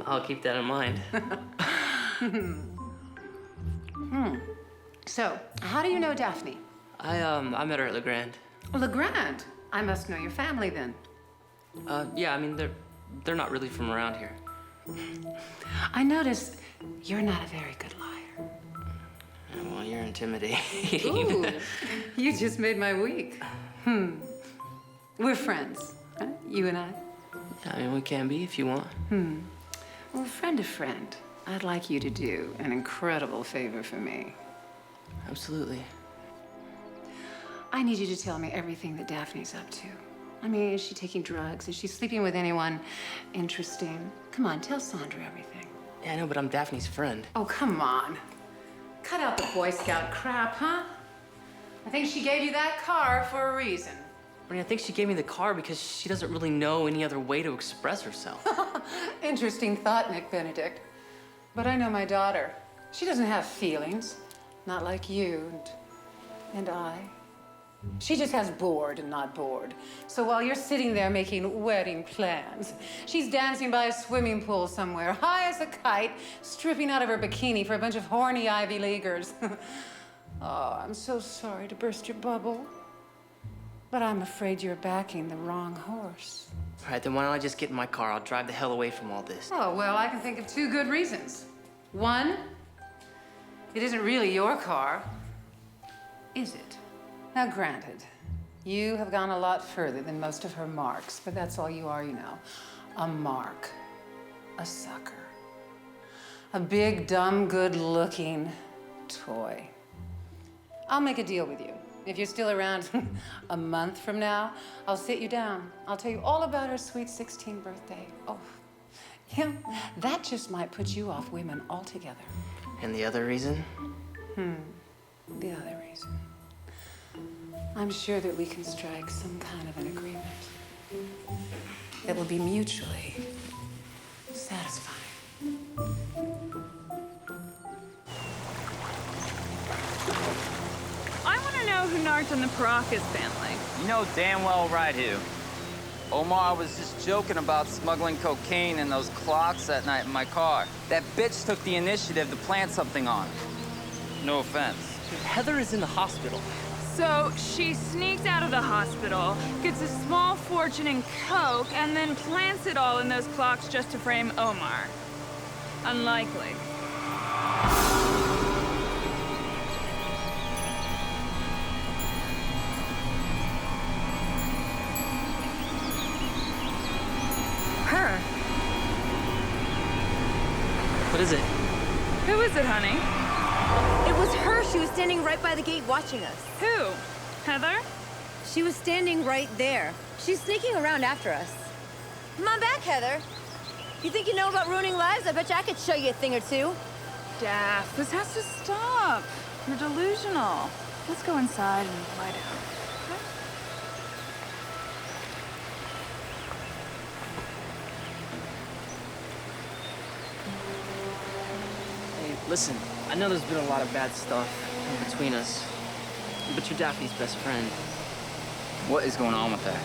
I'll keep that in mind. So, how do you know Daphne? I met her at Le Grand. Le Grand? I must know your family then. Yeah, I mean, they're not really from around here. I notice you're not a very good liar. Well, you're intimidating. Ooh, you just made my week. We're friends, right? You and I? I mean, we can be if you want. Well, friend to friend, I'd like you to do an incredible favor for me. Absolutely. I need you to tell me everything that Daphne's up to. I mean, is she taking drugs? Is she sleeping with anyone interesting? Come on, tell Sandra everything. Yeah, I know, but I'm Daphne's friend. Oh, come on. Cut out the Boy Scout crap, huh? I think she gave you that car for a reason. I mean, I think she gave me the car because she doesn't really know any other way to express herself. Interesting thought, Nick Benedict. But I know my daughter. She doesn't have feelings. Not like you and I. She just has bored and not bored. So while you're sitting there making wedding plans, she's dancing by a swimming pool somewhere, high as a kite, stripping out of her bikini for a bunch of horny Ivy Leaguers. Oh, I'm so sorry to burst your bubble. But I'm afraid you're backing the wrong horse. All right, then why don't I just get in my car? I'll drive the hell away from all this. Oh, well, I can think of two good reasons. One, it isn't really your car, is it? Now, granted, you have gone a lot further than most of her marks, but that's all you are, a mark, a sucker, a big, dumb, good-looking toy. I'll make a deal with you. If you're still around a month from now, I'll sit you down. I'll tell you all about her sweet 16th birthday. Oh, that just might put you off women altogether. And the other reason? The other reason. I'm sure that we can strike some kind of an agreement that will be mutually satisfying. I want to know who narked on the Paracas family. You know damn well right who. Omar was just joking about smuggling cocaine in those clocks that night in my car. That bitch took the initiative to plant something on him. No offense. Heather is in the hospital. So she sneaked out of the hospital, gets a small fortune in coke, and then plants it all in those clocks just to frame Omar. Unlikely. Her. What is it? Who is it, honey? It was her. She was standing right by the gate watching us. Who? Heather? She was standing right there. She's sneaking around after us. Come on back, Heather. You think you know about ruining lives? I bet you I could show you a thing or two. Daph, this has to stop. You're delusional. Let's go inside and lie down. Okay? Hey, listen, I know there's been a lot of bad stuff in between us, but you're Daphne's best friend. What is going on with that?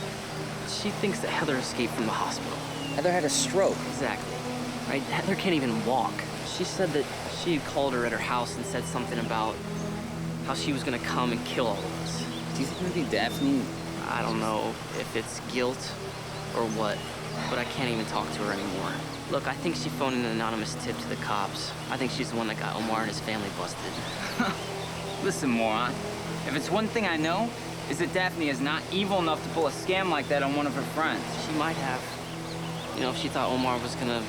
She thinks that Heather escaped from the hospital. Heather had a stroke. Exactly. Right? Heather can't even walk. She said that she had called her at her house and said something about how she was gonna come and kill all of us. Do you think maybe Daphne? I don't know if it's guilt or what, but I can't even talk to her anymore. Look, I think she phoned an anonymous tip to the cops. I think she's the one that got Omar and his family busted. Listen, moron. If it's one thing I know, is that Daphne is not evil enough to pull a scam like that on one of her friends. She might have. You know, if she thought Omar was gonna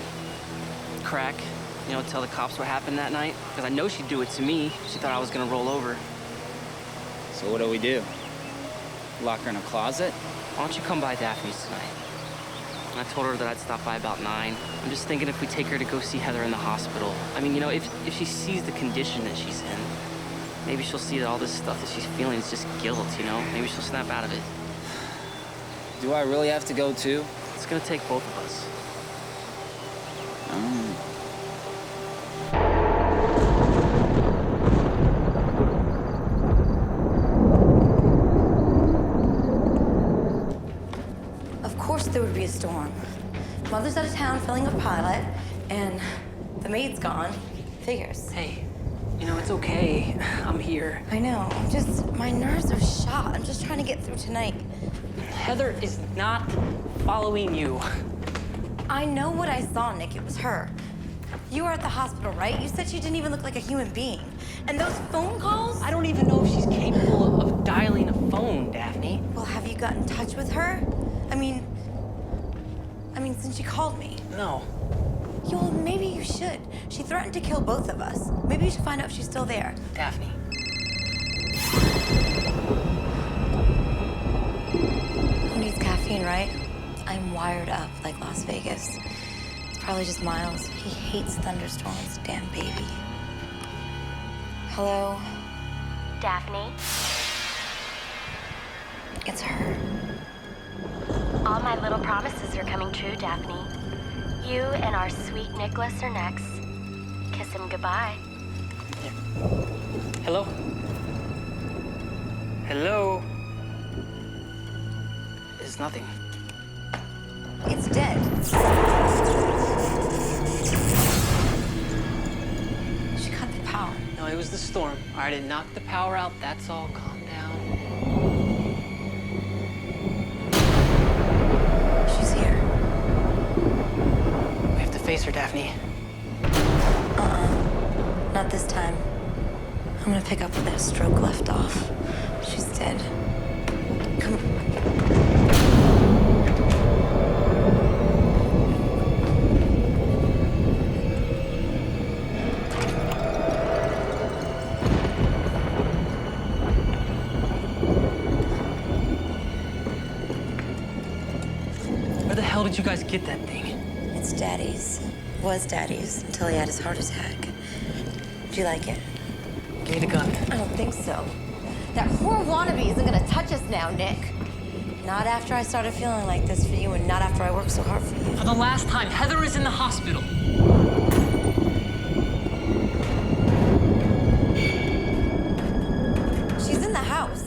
crack, you know, tell the cops what happened that night. Because I know she'd do it to me. She thought I was gonna roll over. So what do we do? Lock her in a closet? Why don't you come by Daphne's tonight? And I told her that I'd stop by about 9. I'm just thinking if we take her to go see Heather in the hospital. I mean, you know, if she sees the condition that she's in, maybe she'll see that all this stuff that she's feeling is just guilt, you know? Maybe she'll snap out of it. Do I really have to go too? It's gonna take both of us. Of course there would be a storm. Mother's out of town filling a pilot, and the maid's gone. Figures. Hey, you know, it's okay. I'm here. I know. My nerves are shot. I'm just trying to get through tonight. Heather is not following you. I know what I saw, Nick. It was her. You were at the hospital, right? You said she didn't even look like a human being. And those phone calls? I don't even know if she's capable of dialing a phone, Daphne. Well, have you got in touch with her? I mean, since she called me. No. Well, maybe you should. She threatened to kill both of us. Maybe you should find out if she's still there. Daphne. Who needs caffeine, right? I'm wired up like Las Vegas. It's probably just Miles. He hates thunderstorms, damn baby. Hello? Daphne? It's her. All my little promises are coming true, Daphne. You and our sweet Nicholas are next. Kiss him goodbye. Hello? Hello? It's nothing. It's dead. She cut the power. No, it was the storm. All right, it knocked the power out. That's all. Calm down. She's here. We have to face her, Daphne. Not this time. I'm gonna pick up where that stroke left off. She's dead. Come on. Where the hell did you guys get that thing? It's Daddy's. Was Daddy's until he had his heart attack. Do you like it? Give me the gun. I don't think so. That whore wannabe isn't gonna touch us now, Nick. Not after I started feeling like this for you, and not after I worked so hard for you. For the last time, Heather is in the hospital. She's in the house.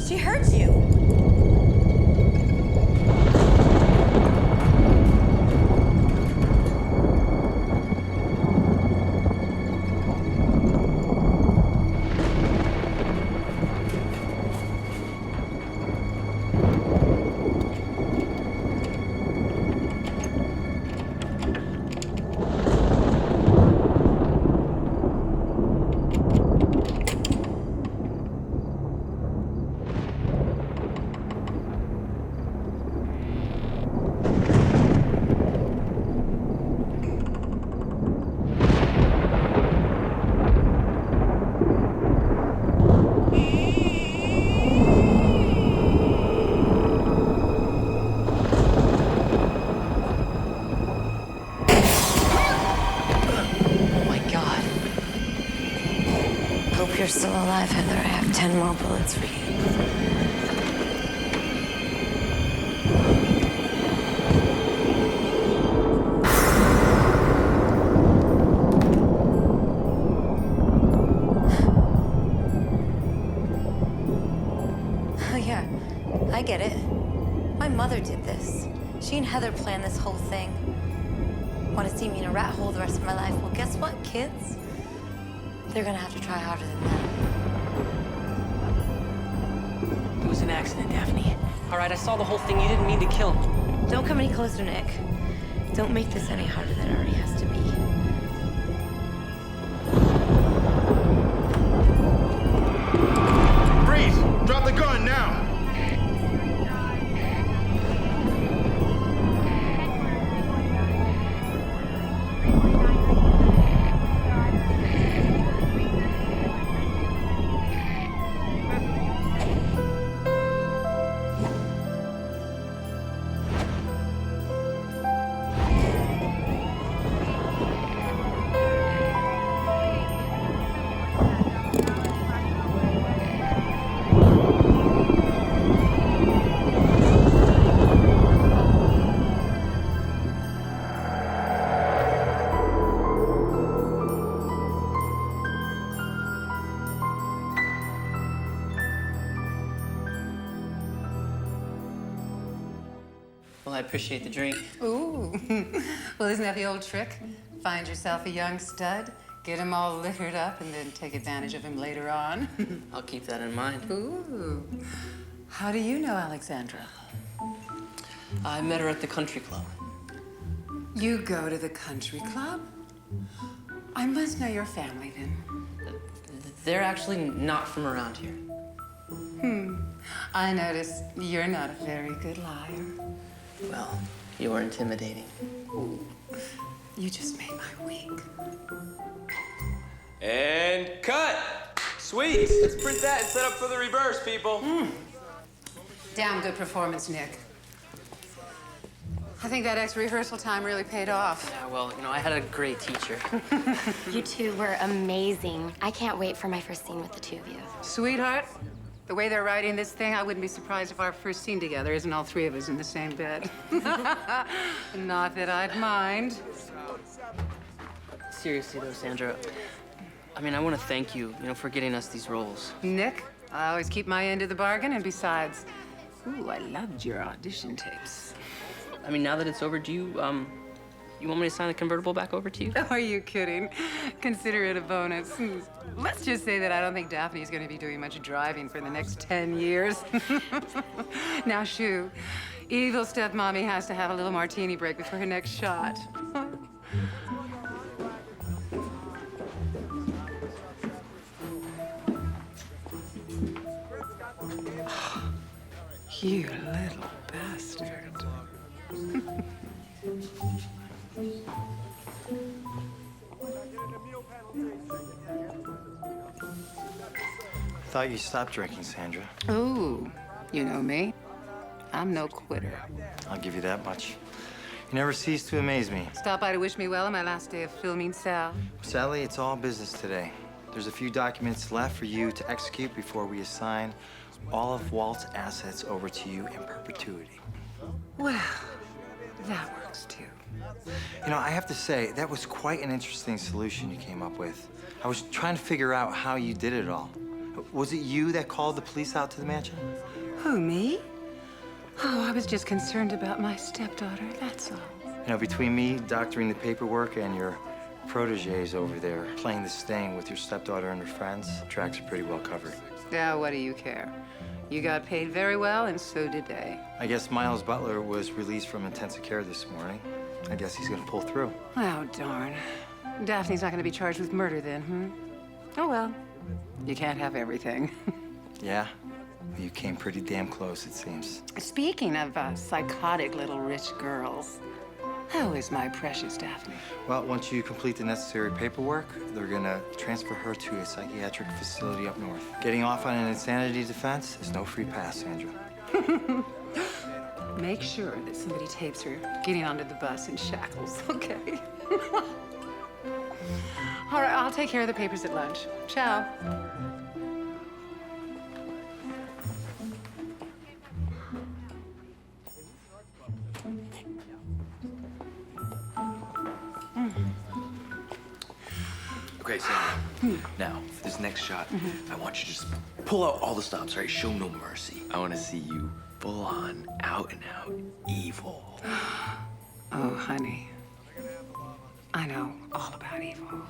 She heard you. you're still alive, Heather, I have 10 more bullets for you. Oh, yeah, I get it. My mother did this. She and Heather planned this whole thing. Want to see me in a rat hole the rest of my life? Well, guess what, kids? They're gonna have to try harder than that. It was an accident, Daphne. All right, I saw the whole thing. You didn't mean to kill him. Don't come any closer, Nick. Don't make this any harder than it already has to be. Freeze! Drop the gun now! Well, I appreciate the drink. Ooh. Well, isn't that the old trick? Find yourself a young stud, get him all liquored up, and then take advantage of him later on. I'll keep that in mind. Ooh. How do you know Alexandra? I met her at the country club. You go to the country club? I must know your family, then. They're actually not from around here. I notice you're not a very good liar. Well, you're intimidating. You just made my week. And cut! Sweet! Let's print that and set up for the reverse, people. Damn good performance, Nick. I think that extra rehearsal time really paid off. Yeah, well, you know, I had a great teacher. You two were amazing. I can't wait for my first scene with the two of you. Sweetheart, the way they're writing this thing, I wouldn't be surprised if our first scene together isn't all three of us in the same bed. Not that I'd mind. Seriously, though, Sandra, I mean, I want to thank you, for getting us these roles. Nick, I always keep my end of the bargain, and besides, ooh, I loved your audition tapes. I mean, now that it's over, do you want me to sign the convertible back over to you? Are you kidding? Consider it a bonus. Let's just say that I don't think Daphne's going to be doing much driving for the next 10 years. Now, shoo, evil stepmommy has to have a little martini break before her next shot. You little bastard. Thought you stopped drinking, Sandra. Ooh, you know me. I'm no quitter. I'll give you that much. You never cease to amaze me. Stop by to wish me well on my last day of filming, Sal. Sally, it's all business today. There's a few documents left for you to execute before we assign all of Walt's assets over to you in perpetuity. Well, that works too. I have to say, that was quite an interesting solution you came up with. I was trying to figure out how you did it all. Was it you that called the police out to the mansion? Who, me? Oh, I was just concerned about my stepdaughter, that's all. Between me doctoring the paperwork and your proteges over there playing the sting with your stepdaughter and her friends, tracks are pretty well covered. Now, what do you care? You got paid very well, and so did they. I guess Miles Butler was released from intensive care this morning. I guess he's gonna pull through. Oh, darn. Daphne's not gonna be charged with murder then, Oh, well. You can't have everything. Yeah? You came pretty damn close, it seems. Speaking of psychotic little rich girls, how is my precious Daphne? Well, once you complete the necessary paperwork, they're gonna transfer her to a psychiatric facility up north. Getting off on an insanity defense is no free pass, Sandra. Make sure that somebody tapes her getting onto the bus in shackles, okay? All right, I'll take care of the papers at lunch. Ciao. Okay, Sandra. Now, for this next shot, I want you to just pull out all the stops, right? Show no mercy. I want to see you full on, out and out, evil. Oh, honey. I know all about evil.